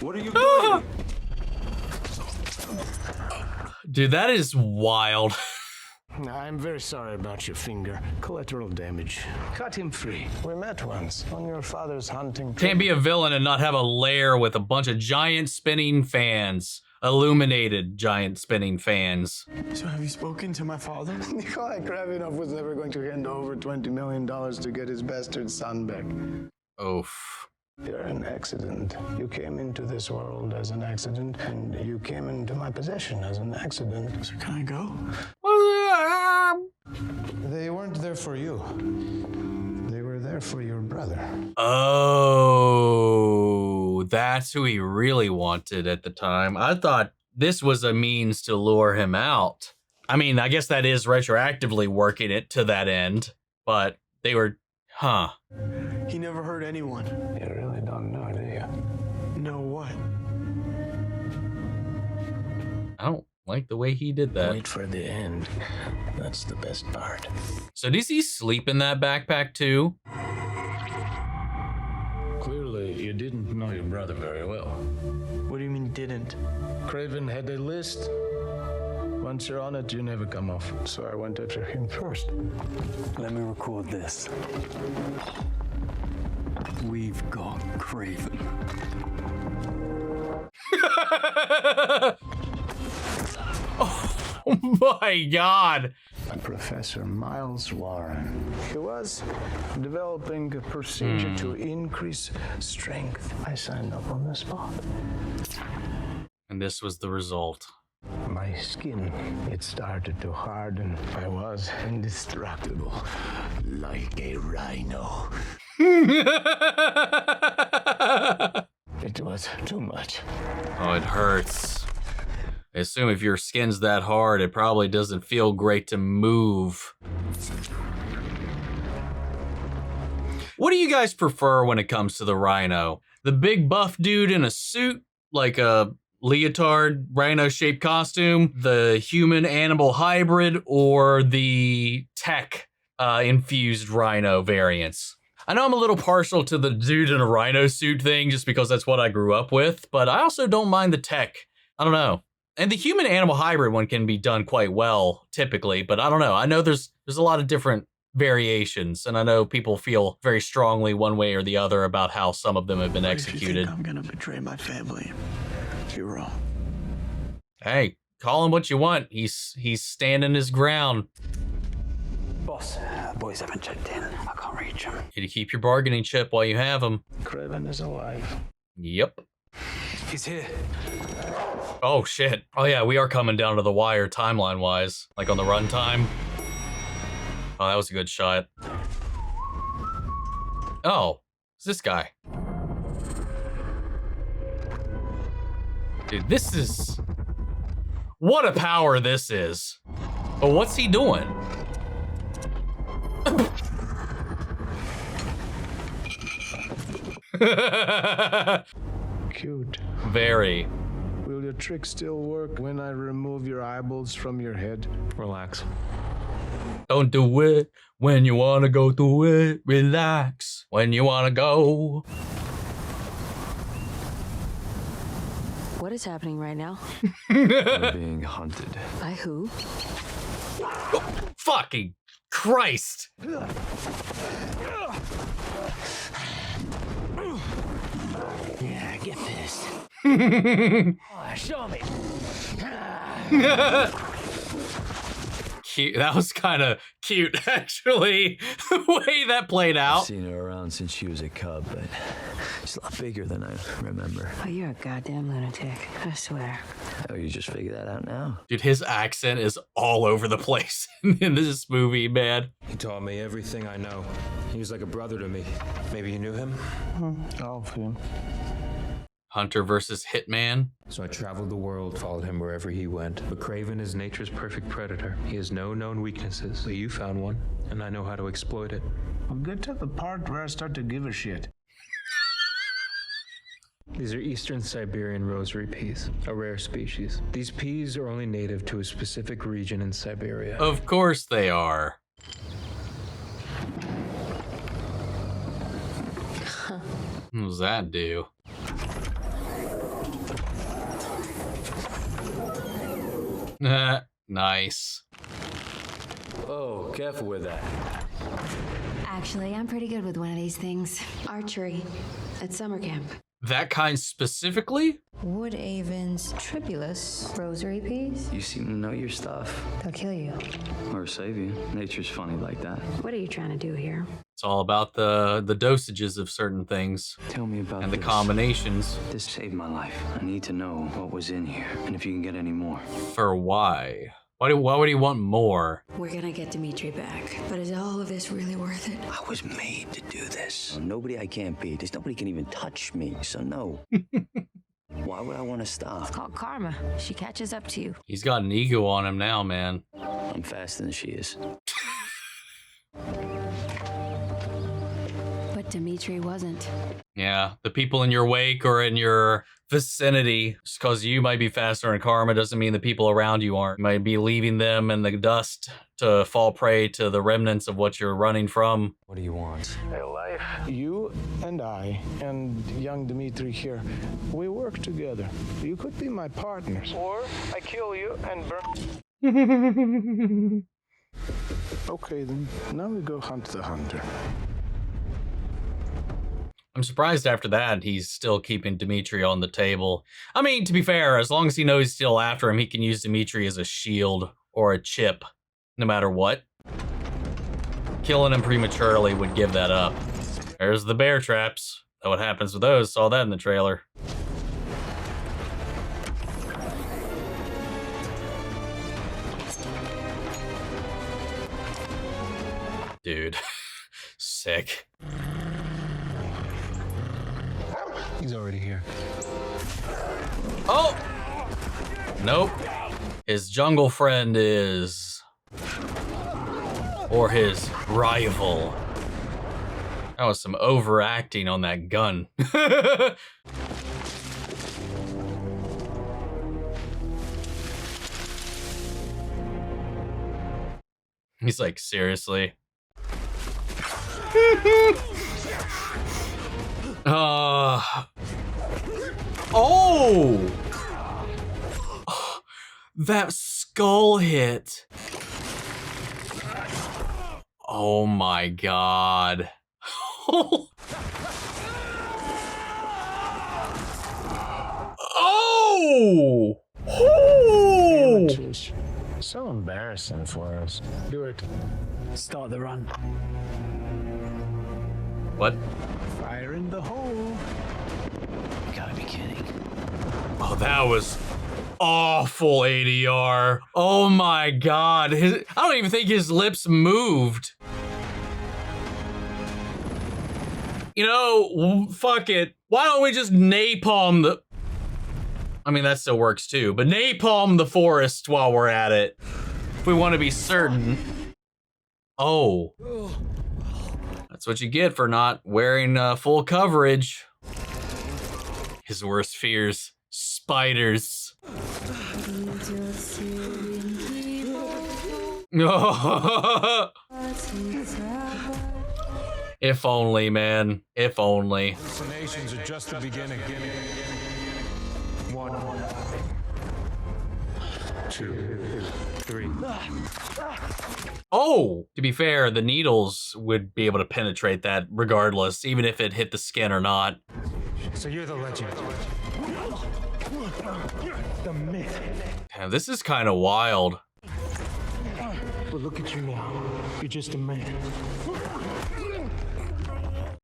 What are you doing? Dude, that is wild. I'm very sorry about your finger. Collateral damage. Cut him free. We met once on your father's hunting trip. Can't be a villain and not have a lair with a bunch of giant spinning fans. illuminated giant spinning fans. So have you spoken to my father? Nikolai Kravinoff was never going to hand over $20 million to get his bastard son back. Oof. You're an accident. You came into this world as an accident, and you came into my possession as an accident. So can I go? They weren't there for you. They were there for your brother. Oh, that's who he really wanted at the time. I thought this was a means to lure him out. I mean, I guess that is retroactively working it to that end, but they were, huh. He never hurt anyone. You really don't know, do you? Know what? I don't like the way he did that. Wait for the end. That's the best part. So does he sleep in that backpack too? Clearly, you didn't know your brother very well. What do you mean didn't? Craven had a list. Once you're on it, you never come off. So I went after him first. Let me record this. We've got Kraven. Oh my God. Professor Miles Warren. He was developing a procedure to increase strength. I signed up on the spot. And this was the result. My skin, it started to harden. I was indestructible, like a rhino. It was too much. Oh, it hurts. I assume if your skin's that hard, it probably doesn't feel great to move. What do you guys prefer when it comes to the Rhino? The big buff dude in a suit, like a leotard rhino-shaped costume, the human-animal hybrid, or the tech-infused Rhino variants? I know I'm a little partial to the dude in a rhino suit thing just because that's what I grew up with, but I also don't mind the tech. I don't know. And the human-animal hybrid one can be done quite well, typically, but I don't know. I know there's a lot of different variations, and I know people feel very strongly one way or the other about how some of them have been executed. If you think I'm gonna betray my family, you're wrong. Hey, call him what you want. He's standing his ground. Boss, boys haven't checked in. I can't reach him. Need to keep your bargaining chip while you have him. Craven is alive. Yep. He's here. Oh, shit. Oh, yeah, we are coming down to the wire timeline-wise. Like on the runtime. Oh, that was a good shot. Oh, it's this guy. Dude, this is... What a power this is. But what's he doing? Cute. Very. Will your trick still work when I remove your eyeballs from your head? Relax. Don't do it when you wanna go do it. Relax when you wanna go. What is happening right now? We're being hunted. By who? Oh, fucking Christ. Yeah, get pissed. Oh, show me. Cute. That was kind of cute, actually, the way that played out. I've seen her around since she was a cub, but she's a lot bigger than I remember. Oh, you're a goddamn lunatic, I swear. Oh, you just figured that out now? Dude, his accent is all over the place in this movie, man. He taught me everything I know. He was like a brother to me. Maybe you knew him? All of him. Hunter versus Hitman. So I traveled the world, followed him wherever he went. But Kraven is nature's perfect predator. He has no known weaknesses. So you found one, and I know how to exploit it. I'll get to the part where I start to give a shit. These are eastern Siberian rosary peas, a rare species. These peas are only native to a specific region in Siberia. Of course they are. What does that do? Nice. Oh, careful with that. Actually, I'm pretty good with one of these things. Archery at summer camp. That kind specifically? Wood Avens tribulus rosary piece. You seem to know your stuff. They'll kill you. Or save you. Nature's funny like that. What are you trying to do here? It's all about the dosages of certain things. Tell me about and the this. combinations. This saved my life. I need to know what was in here, and if you can get any more. For why? Why would he want more? We're gonna get Dmitri back, but is all of this really worth it? I was made to do this. Nobody I can't beat. There's nobody can even touch me, so no. Why would I want to stop? It's called karma. She catches up to you. He's got an ego on him now, man. I'm faster than she is. But Dmitri wasn't. Yeah, the people in your wake or in your vicinity, just because you might be faster in karma doesn't mean the people around you aren't. You might be leaving them in the dust to fall prey to the remnants of what you're running from. What do you want? Hey, life. You and I and young Dmitri here, we work together. You could be my partners. Or I kill you and burn. Okay, then. Now we go hunt the hunter. I'm surprised after that he's still keeping Dmitri on the table. I mean, to be fair, as long as he knows he's still after him, he can use Dmitri as a shield or a chip, no matter what. Killing him prematurely would give that up. There's the bear traps. Know what happens with those? Saw that in the trailer. Dude, sick. He's already here. Oh! Nope. His jungle friend is... or his rival. That was some overacting on that gun. He's like, seriously? Oh! That skull hit. Oh my god. Oh! Oh! So embarrassing for us. Do it. Start the run. What? Fire in the hole. You gotta be kidding. Oh, that was awful, ADR. Oh my god. I don't even think his lips moved. You know, fuck it. Why don't we just napalm the... I mean, that still works too, but napalm the forest while we're at it. If we want to be certain. Oh. That's what you get for not wearing full coverage. His worst fears. Spiders. If only, man. If only. Hallucinations are just the beginning. 1, 2, 3. Oh! To be fair, the needles would be able to penetrate that regardless, even if it hit the skin or not. So you're the legend. The myth. Damn, this is kind of wild. But look at you now. You're just a man.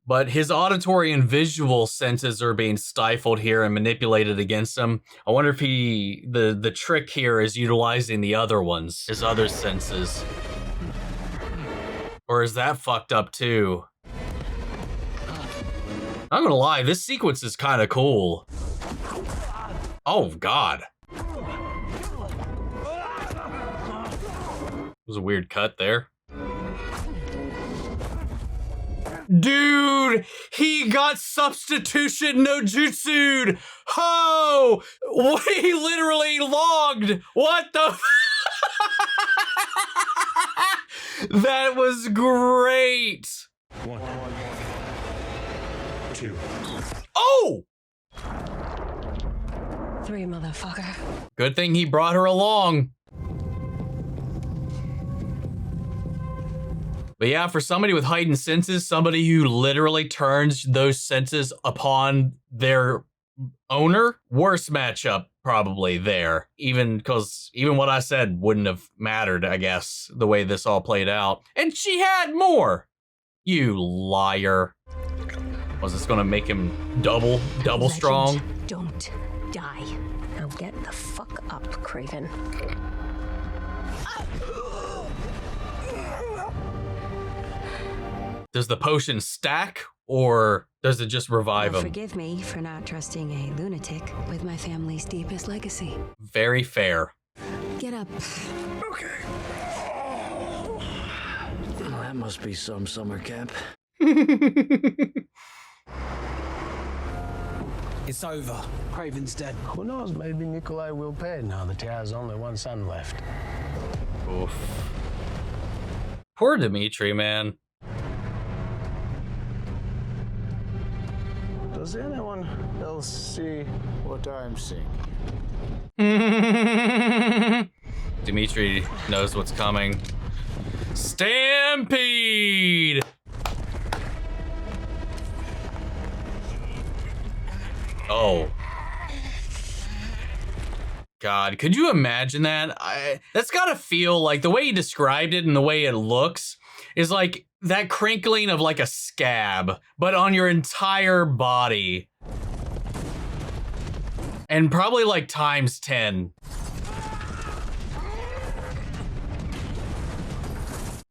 But his auditory and visual senses are being stifled here and manipulated against him. I wonder if the trick here is utilizing the other ones, his other senses. Or is that fucked up too? I'm gonna lie, this sequence is kind of cool. Oh god. It was a weird cut there. Dude, he got substitution no jutsu'd. Oh, he literally logged. What the? That was great. 1, 2. Oh! 3, motherfucker. Good thing he brought her along. But yeah, for somebody with heightened senses, somebody who literally turns those senses upon their owner, worst matchup probably there. Even because even what I said wouldn't have mattered, I guess, the way this all played out. And she had more. You liar. Was this gonna make him double strong? Don't die. Now get the fuck up, Kraven. Does the potion stack, or does it just revive him? Forgive me for not trusting a lunatic with my family's deepest legacy. Very fair. Get up. Okay. Well, that must be some summer camp. It's over. Kraven's dead. Who knows? Maybe Nikolai will pay now that he has only one son left. Oof. Poor Dmitri, man. Does anyone else see what I'm seeing? Dmitri knows what's coming. Stampede! Oh. God, could you imagine that? That's gotta feel like, the way he described it and the way it looks is like that crinkling of like a scab, but on your entire body. And probably like times 10.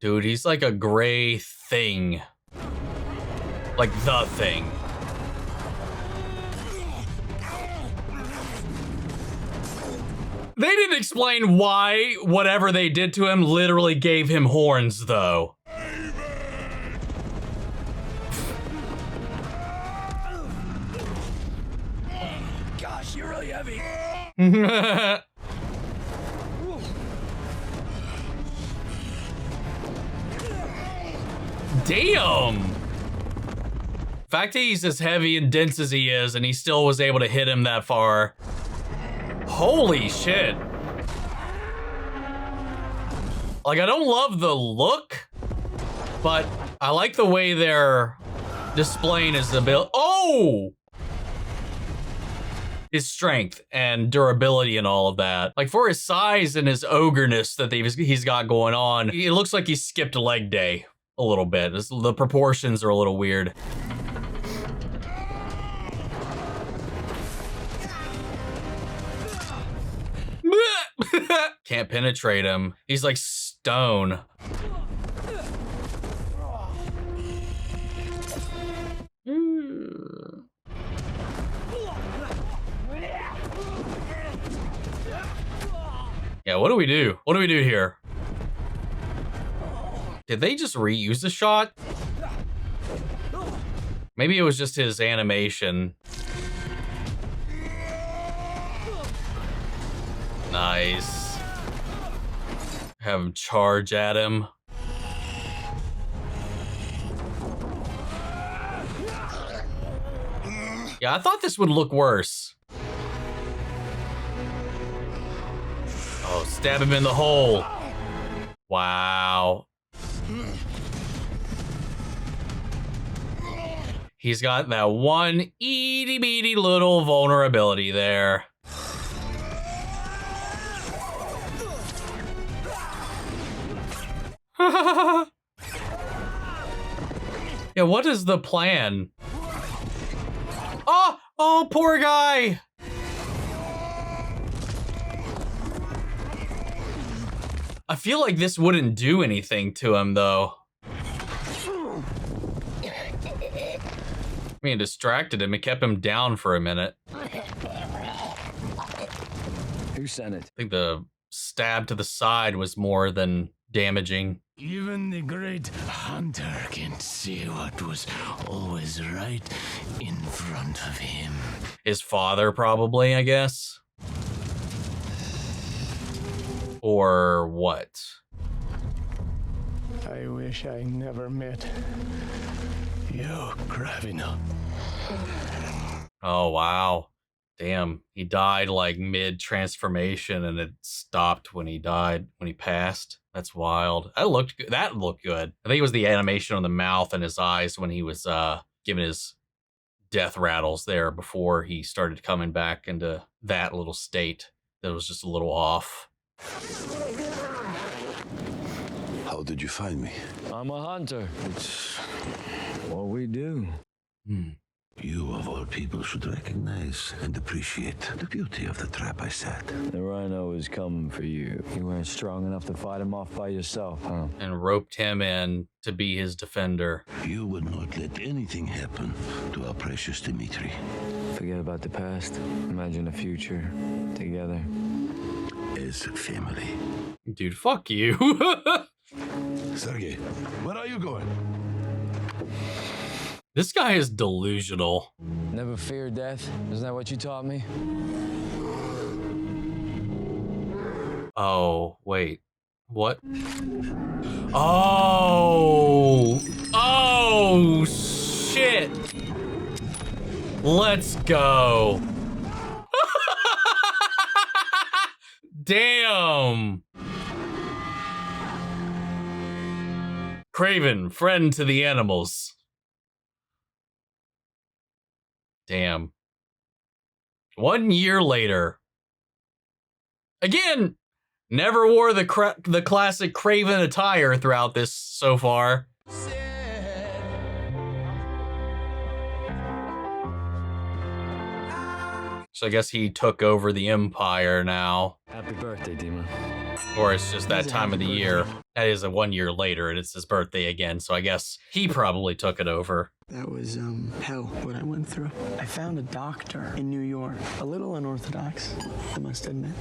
Dude, he's like a gray thing. Like the thing. They didn't explain why whatever they did to him literally gave him horns, though. Gosh, you're really heavy. Damn! The fact that he's as heavy and dense as he is and he still was able to hit him that far. Holy shit. Like, I don't love the look, but I like the way they're displaying his ability. Oh! His strength and durability and all of that. Like, for his size and his ogreness that he's got going on, it looks like he skipped leg day a little bit. The proportions are a little weird. Can't penetrate him. He's like stone. Yeah, what do we do? What do we do here? Did they just reuse the shot? Maybe it was just his animation. Nice. Have him charge at him. Yeah, I thought this would look worse. Oh, stab him in the hole. Wow. He's got that one itty bitty little vulnerability there. Yeah, what is the plan? Oh, poor guy. I feel like this wouldn't do anything to him, though. I mean, it distracted him. It kept him down for a minute. Who sent it? I think the stab to the side was more than damaging. Even the great hunter can see what was always right in front of him. His father, probably, I guess. Or what? I wish I never met you, Kravinoff. Oh, wow. Damn, he died like mid-transformation and it stopped when he died, when he passed. That's wild. That looked good. I think it was the animation on the mouth and his eyes when he was giving his death rattles there before he started coming back into that little state that was just a little off. How did you find me? I'm a hunter. It's what we do. You, of all people, should recognize and appreciate the beauty of the trap I set. The Rhino is coming for you. You weren't strong enough to fight him off by yourself, huh? And roped him in to be his defender. You would not let anything happen to our precious Dmitri. Forget about the past. Imagine the future. Together. As family. Dude, fuck you. Sergei, where are you going? This guy is delusional. Never fear death. Isn't that what you taught me? Oh, wait. What? Oh! Oh, shit! Let's go. Damn! Kraven, friend to the animals. Damn. 1 year later. Again, never wore the classic KRAVEN attire throughout this so far. So I guess he took over the Empire now. Happy birthday, Dima. Or it's just that time of the year. That is 1 year later and it's his birthday again. So I guess he probably took it over. That was hell, what I went through. I found a doctor in New York, a little unorthodox, I must admit.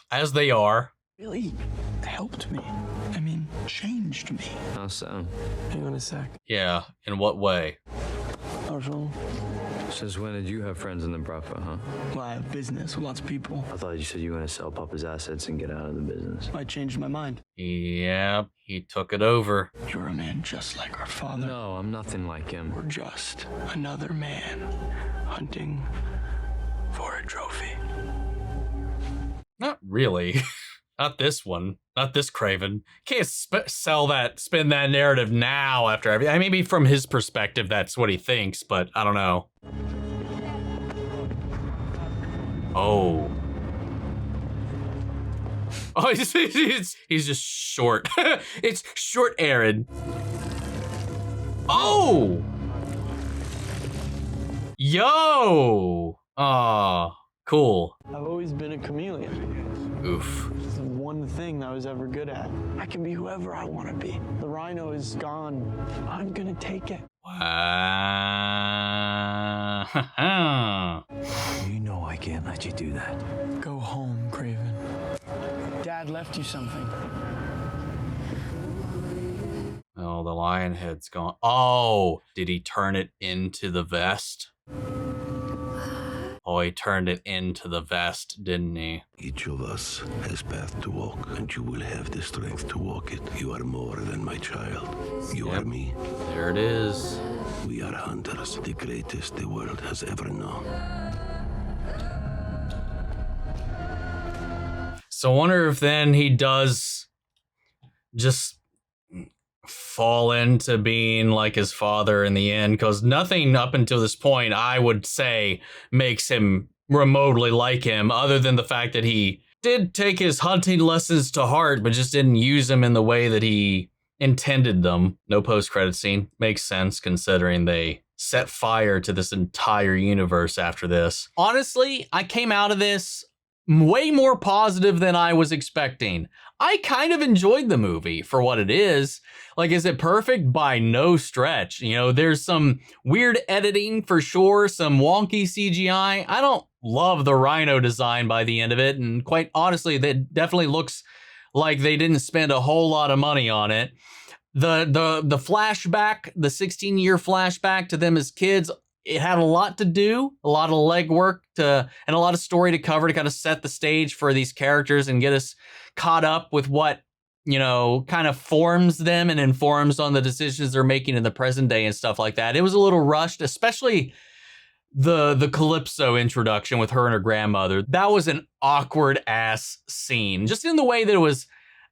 As they are. Really helped me. I mean, changed me. How so? Hang on a sec. Yeah, in what way? Arjun. Since when did you have friends in the Bruffa, huh? Well, I have business with lots of people. I thought you said you were going to sell Papa's assets and get out of the business. I changed my mind. Yeah, he took it over. You're a man just like our father. No, I'm nothing like him. We're just another man hunting for a trophy. Not really. Not this one. Not this KRAVEN. Can't spin that narrative now after everything. Maybe from his perspective, that's what he thinks, but I don't know. Oh. Oh, he's just short. It's short Aaron. Oh! Yo! Aw, cool. I've always been a chameleon. Oof. It's the one thing I was ever good at. I can be whoever I want to be. The Rhino is gone. I'm gonna take it. Wow. You know I can't let you do that. Go home, KRAVEN. Dad left you something. Oh, the lion head's gone. Oh, did he turn it into the vest? Oh, he turned it into the vest, didn't he? Each of us has path to walk, and you will have the strength to walk it. You are more than my child. You are me. There it is. We are hunters, the greatest the world has ever known. So I wonder if then he does just fall into being like his father in the end, because nothing up until this point, I would say, makes him remotely like him, other than the fact that he did take his hunting lessons to heart, but just didn't use them in the way that he intended them. No post-credit scene. Makes sense considering they set fire to this entire universe after this. Honestly, I came out of this way more positive than I was expecting. I kind of enjoyed the movie for what it is. Like, is it perfect? By no stretch. You know, there's some weird editing for sure, some wonky CGI. I don't love the Rhino design by the end of it, and quite honestly, that definitely looks like they didn't spend a whole lot of money on it. The flashback, the 16-year flashback to them as kids, it had a lot to do, a lot of legwork and a lot of story to cover to kind of set the stage for these characters and get us caught up with what, you know, kind of forms them and informs on the decisions they're making in the present day and stuff like that. It was a little rushed, especially the Calypso introduction with her and her grandmother, that was an awkward ass scene. Just in the way that it was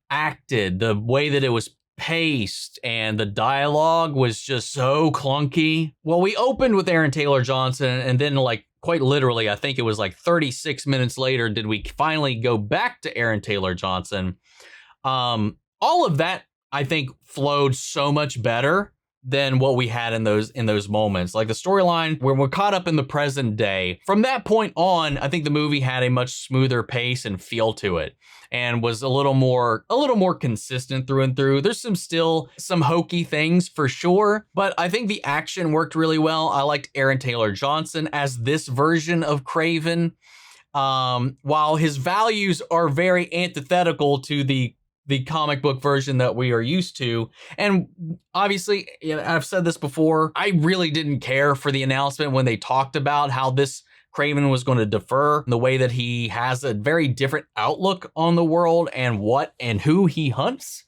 acted, the way that it was paced, and the dialogue was just so clunky. Well, we opened with Aaron Taylor Johnson, and then like quite literally, I think it was like 36 minutes later, did we finally go back to Aaron Taylor Johnson. All of that, I think, flowed so much better than what we had in those moments. Like the storyline where we're caught up in the present day. From that point on, I think the movie had a much smoother pace and feel to it, and was a little more consistent through and through. There's still some hokey things for sure, but I think the action worked really well. I liked Aaron Taylor Johnson as this version of Kraven. While his values are very antithetical to the comic book version that we are used to. And obviously, you know, I've said this before, I really didn't care for the announcement when they talked about how this Kraven was going to differ, the way that he has a very different outlook on the world and what and who he hunts.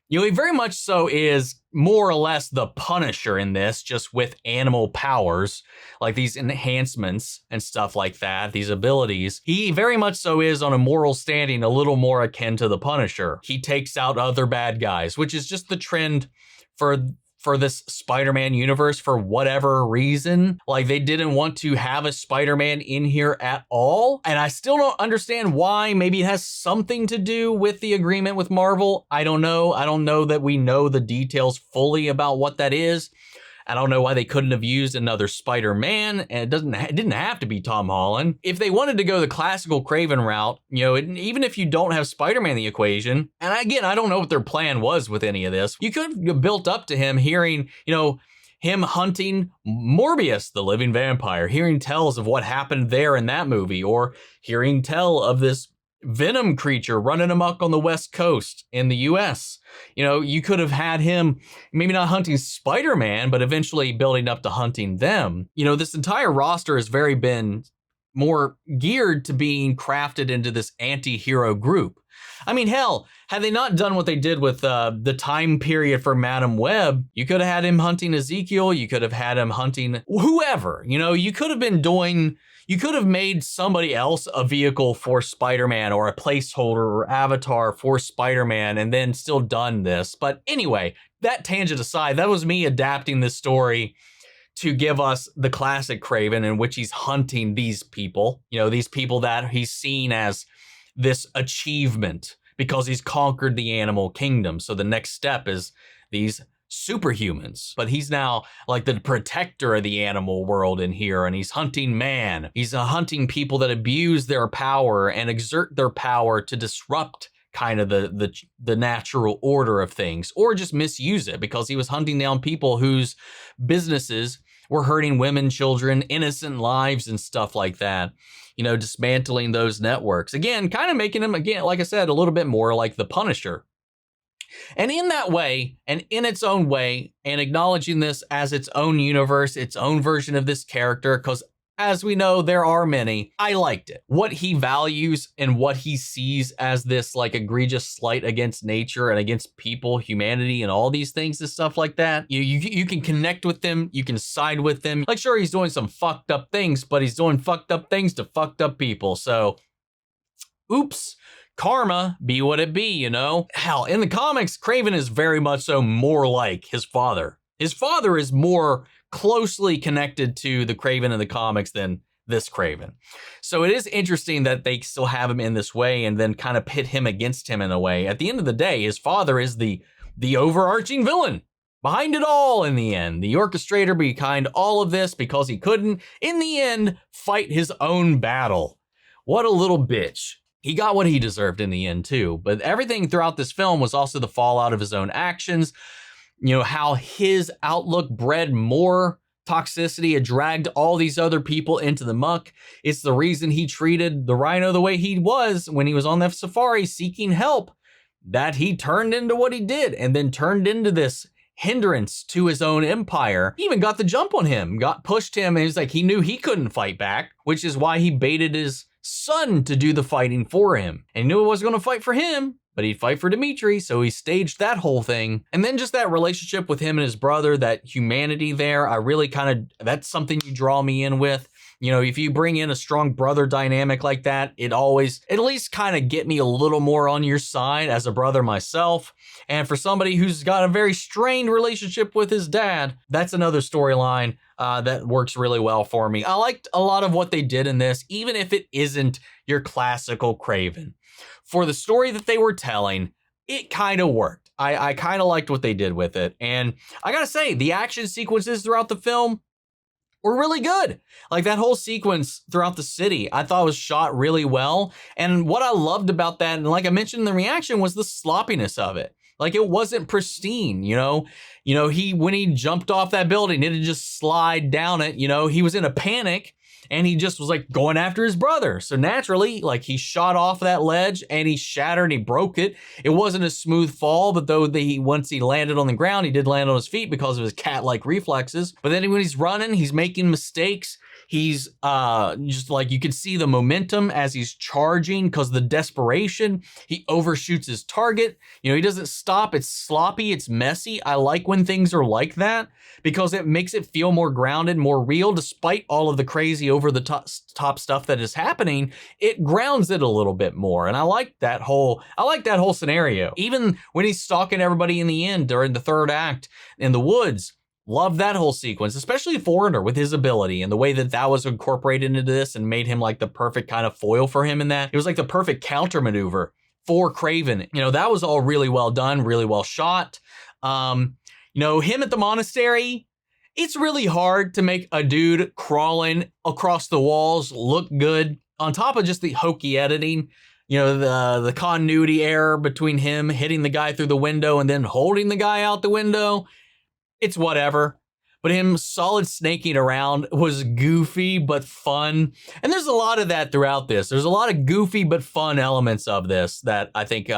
You know, he very much so is more or less the Punisher in this, just with animal powers, like these enhancements and stuff like that, these abilities. He very much so is on a moral standing a little more akin to the Punisher. He takes out other bad guys, which is just the trend for this Spider-Man universe for whatever reason. Like they didn't want to have a Spider-Man in here at all. And I still don't understand why. Maybe it has something to do with the agreement with Marvel. I don't know. I don't know that we know the details fully about what that is. I don't know why they couldn't have used another Spider-Man, and it didn't have to be Tom Holland. If they wanted to go the classical Kraven route, you know, even if you don't have Spider-Man in the equation, and again, I don't know what their plan was with any of this, you could have built up to him hearing, you know, him hunting Morbius, the living vampire, hearing tells of what happened there in that movie, or hearing tell of this Venom creature running amok on the West Coast in the US. You know, you could have had him maybe not hunting Spider-Man, but eventually building up to hunting them. You know, this entire roster has very been more geared to being crafted into this anti-hero group. I mean, hell, had they not done what they did with the time period for Madam Web, you could have had him hunting Ezekiel, you could have had him hunting whoever. You know, you could have been doing... You could have made somebody else a vehicle for Spider-Man, or a placeholder or avatar for Spider-Man, and then still done this. But anyway, that tangent aside, that was me adapting this story to give us the classic Kraven, in which he's hunting these people, you know, these people that he's seen as this achievement because he's conquered the animal kingdom. So the next step is these superhumans, but he's now like the protector of the animal world in here, and he's hunting man. He's hunting people that abuse their power and exert their power to disrupt kind of the natural order of things, or just misuse it, because he was hunting down people whose businesses were hurting women, children, innocent lives and stuff like that. You know, dismantling those networks. Again, kind of making him, again, like I said, a little bit more like the Punisher. And in that way, and in its own way, and acknowledging this as its own universe, its own version of this character, because as we know, there are many, I liked it. What he values and what he sees as this like egregious slight against nature and against people, humanity, and all these things and stuff like that. You can connect with them, you can side with them. Like, sure, he's doing some fucked up things, but he's doing fucked up things to fucked up people. So, oops. Karma, be what it be, you know? Hell, in the comics, Kraven is very much so more like his father. His father is more closely connected to the Kraven in the comics than this Kraven. So it is interesting that they still have him in this way and then kind of pit him against him in a way. At the end of the day, his father is the overarching villain behind it all in the end. The orchestrator behind all of this, because he couldn't, in the end, fight his own battle. What a little bitch. He got what he deserved in the end too, but everything throughout this film was also the fallout of his own actions. You know, how his outlook bred more toxicity, it dragged all these other people into the muck. It's the reason he treated the Rhino the way he was when he was on that safari seeking help, that he turned into what he did, and then turned into this hindrance to his own empire. He even got the jump on him, pushed him, and he's like, he knew he couldn't fight back, which is why he baited his son to do the fighting for him, and knew he wasn't going to fight for him. but he'd fight for Dmitri, so he staged that whole thing. And then just that relationship with him and his brother, that humanity there, I really that's something you draw me in with. You know, if you bring in a strong brother dynamic like that, it always at least kind of get me a little more on your side as a brother myself. And for somebody who's got a very strained relationship with his dad, that's another storyline that works really well for me. I liked a lot of what they did in this, even if it isn't your classical Kraven. For the story that they were telling, it kind of worked. I kind of liked what they did with it. And I gotta say, the action sequences throughout the film were really good. Like that whole sequence throughout the city, I thought was shot really well. And what I loved about that, and like I mentioned in the reaction, was the sloppiness of it. Like it wasn't pristine, you know, when he jumped off that building, it didn't just slide down it, you know, he was in a panic and he just was like going after his brother. So naturally, like he shot off that ledge and he shattered, he broke it. It wasn't a smooth fall, but though once he landed on the ground, he did land on his feet because of his cat-like reflexes. But then when he's running, he's making mistakes. He's just like, you can see the momentum as he's charging because the desperation, he overshoots his target. You know, he doesn't stop. It's sloppy. It's messy. I like when things are like that because it makes it feel more grounded, more real, despite all of the crazy over the top stuff that is happening. It grounds it a little bit more. And I like that whole scenario. Even when he's stalking everybody in the end during the third act in the woods, love that whole sequence, especially Foreigner with his ability and the way that was incorporated into this and made him like the perfect kind of foil for him in that. It was like the perfect counter maneuver for Kraven. You know, that was all really well done, really well shot. You know, him at the monastery, it's really hard to make a dude crawling across the walls look good on top of just the hokey editing. You know, the continuity error between him hitting the guy through the window and then holding the guy out the window. It's whatever, but him solid snaking around was goofy but fun. And there's a lot of that throughout this. There's a lot of goofy but fun elements of this that I think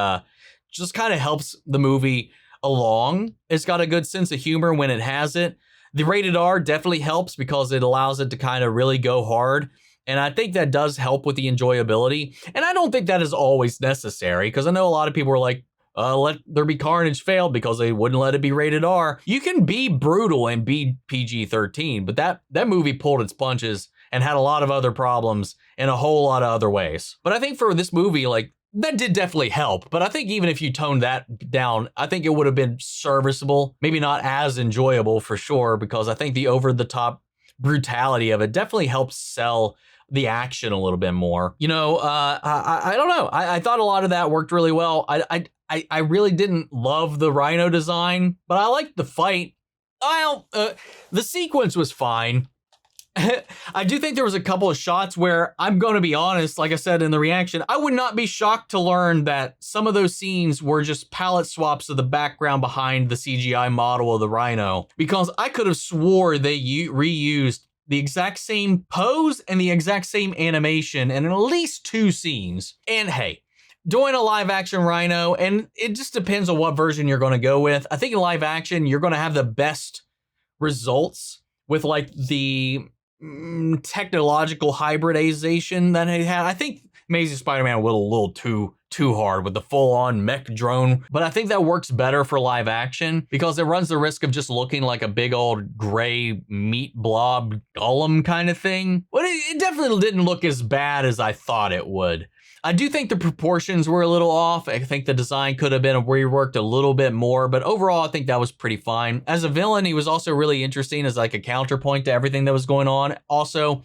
just kind of helps the movie along. It's got a good sense of humor when it has it. The rated R definitely helps because it allows it to kind of really go hard. And I think that does help with the enjoyability. And I don't think that is always necessary because I know a lot of people are like, Let There Be Carnage failed because they wouldn't let it be rated R. You can be brutal and be PG-13, but that movie pulled its punches and had a lot of other problems in a whole lot of other ways. But I think for this movie, like, that did definitely help. But I think even if you toned that down, I think it would have been serviceable. Maybe not as enjoyable for sure, because I think the over-the-top brutality of it definitely helps sell the action a little bit more. You know, I don't know. I thought a lot of that worked really well. I really didn't love the Rhino design, but I liked the fight. The sequence was fine. I do think there was a couple of shots where I'm going to be honest, like I said in the reaction, I would not be shocked to learn that some of those scenes were just palette swaps of the background behind the CGI model of the Rhino, because I could have swore they reused the exact same pose and the exact same animation in at least 2 scenes. And hey, doing a live action Rhino, and it just depends on what version you're going to go with. I think in live action, you're going to have the best results with like the technological hybridization that it had. I think Amazing Spider-Man went a little too hard with the full-on mech drone, but I think that works better for live action because it runs the risk of just looking like a big old gray meat blob golem kind of thing. But it definitely didn't look as bad as I thought it would. I do think the proportions were a little off. I think the design could have been reworked a little bit more, but overall, I think that was pretty fine. As a villain, he was also really interesting as like a counterpoint to everything that was going on. Also,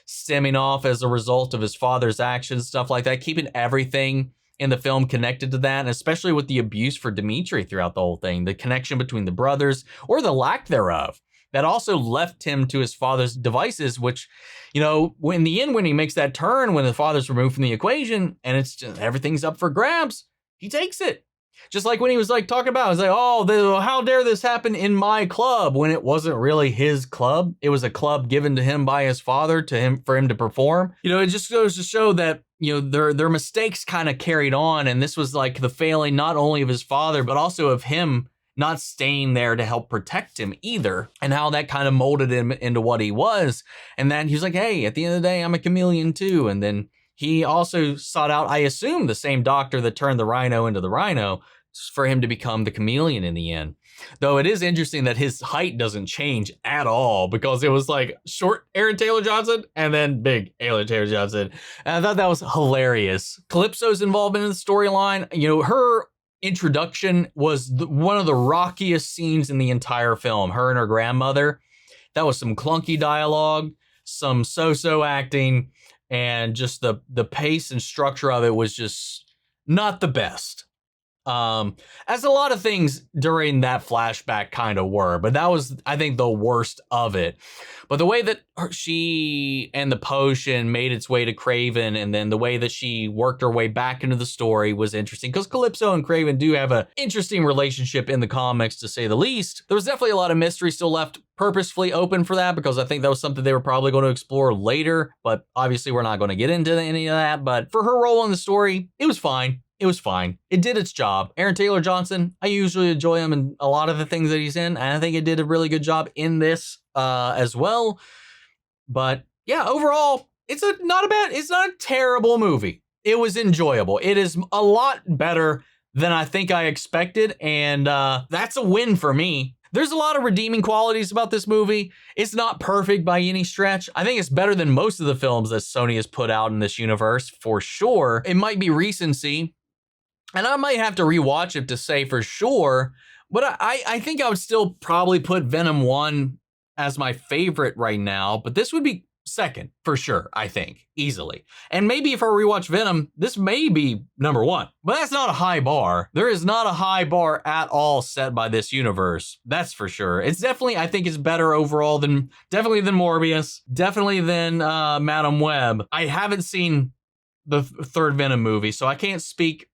stemming off as a result of his father's actions, stuff like that, keeping everything in the film connected to that, and especially with the abuse for Dmitri throughout the whole thing, the connection between the brothers, or the lack thereof, that also left him to his father's devices, which, you know, in the end, when he makes that turn, when the father's removed from the equation, and it's just, everything's up for grabs, he takes it. Just like when he was like talking about, I was like, oh, how dare this happen in my club, when it wasn't really his club. It was a club given to him by his father for him to perform. You know, it just goes to show that, you know, their mistakes kind of carried on. And this was like the failing not only of his father, but also of him not staying there to help protect him either, and how that kind of molded him into what he was. And then he was like, hey, at the end of the day, I'm a chameleon too. And then He also sought out, I assume, the same doctor that turned the Rhino into the Rhino for him to become the Chameleon in the end. Though it is interesting that his height doesn't change at all, because it was like short Aaron Taylor Johnson and then big Aaron Taylor Johnson. And I thought that was hilarious. Calypso's involvement in the storyline, you know, her introduction was one of the rockiest scenes in the entire film. Her and her grandmother. That was some clunky dialogue, some so-so acting, and just the pace and structure of it was just not the best. As a lot of things during that flashback kind of were, but that was, I think, the worst of it. But the way that she and the potion made its way to KRAVEN, and then the way that she worked her way back into the story was interesting, because Calypso and KRAVEN do have an interesting relationship in the comics, to say the least. There was definitely a lot of mystery still left purposefully open for that, because I think that was something they were probably going to explore later, but obviously we're not going to get into any of that. But for her role in the story, it was fine. It was fine. It did its job. Aaron Taylor Johnson, I usually enjoy him in a lot of the things that he's in, and I think it did a really good job in this as well. But yeah, overall, it's not a terrible movie. It was enjoyable. It is a lot better than I think I expected, and that's a win for me. There's a lot of redeeming qualities about this movie. It's not perfect by any stretch. I think it's better than most of the films that Sony has put out in this universe, for sure. It might be recency, and I might have to rewatch it to say for sure, but I think I would still probably put Venom 1 as my favorite right now, but this would be second for sure, I think, easily. And maybe if I rewatch Venom, this may be number 1, but that's not a high bar. There is not a high bar at all set by this universe. That's for sure. It's definitely, I think it's better overall than Morbius, definitely than Madam Web. I haven't seen the third Venom movie, so I can't speak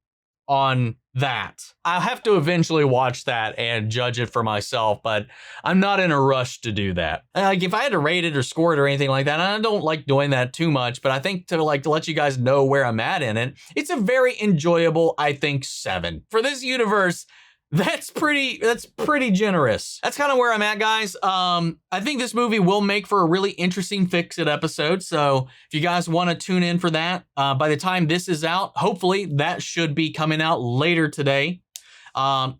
on that. I'll have to eventually watch that and judge it for myself, but I'm not in a rush to do that. Like, if I had to rate it or score it or anything like that, and I don't like doing that too much, but I think to let you guys know where I'm at in it, it's a very enjoyable, I think, 7. For this universe, that's pretty generous. That's kind of where I'm at, guys. I think this movie will make for a really interesting Fix-It episode, so if you guys want to tune in for that, by the time this is out, hopefully that should be coming out later today.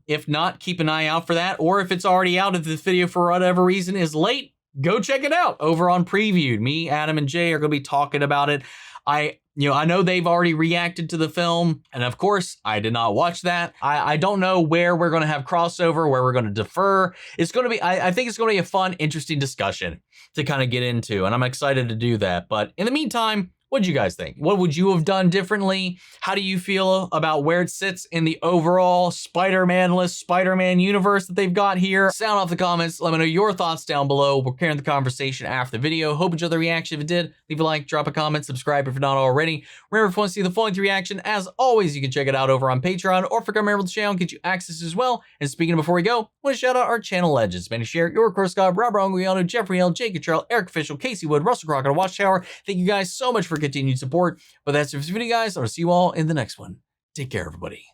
If not, keep an eye out for that, or if it's already out, if this video for whatever reason is late, go check it out over on Previewed. Me, Adam, and Jay are going to be talking about it. I know they've already reacted to the film, and of course, I did not watch that. I don't know where we're going to have crossover, where we're going to defer. It's going to be, I think it's going to be a fun, interesting discussion to kind of get into, and I'm excited to do that. But in the meantime, what do you guys think? What would you have done differently? How do you feel about where it sits in the overall Spider-Man-less Spider-Man universe that they've got here? Sound off the comments. Let me know your thoughts down below. We're carrying the conversation after the video. Hope you enjoyed the reaction. If it did, leave a like, drop a comment, subscribe if you're not already. Remember, if you want to see the full-length reaction, as always, you can check it out over on Patreon, or if you're a member of the channel, and get you access as well. And speaking of before we go, I want to shout out our channel legends. Manny Share, Your Course God, Rob Ronguiano, Jeffrey L, Jake Cottrell, Eric Official, Casey Wood, Russell Crockett, Watchtower. Thank you guys so much for continued support. But that's it for this video, guys. I'll see you all in the next one. Take care, everybody.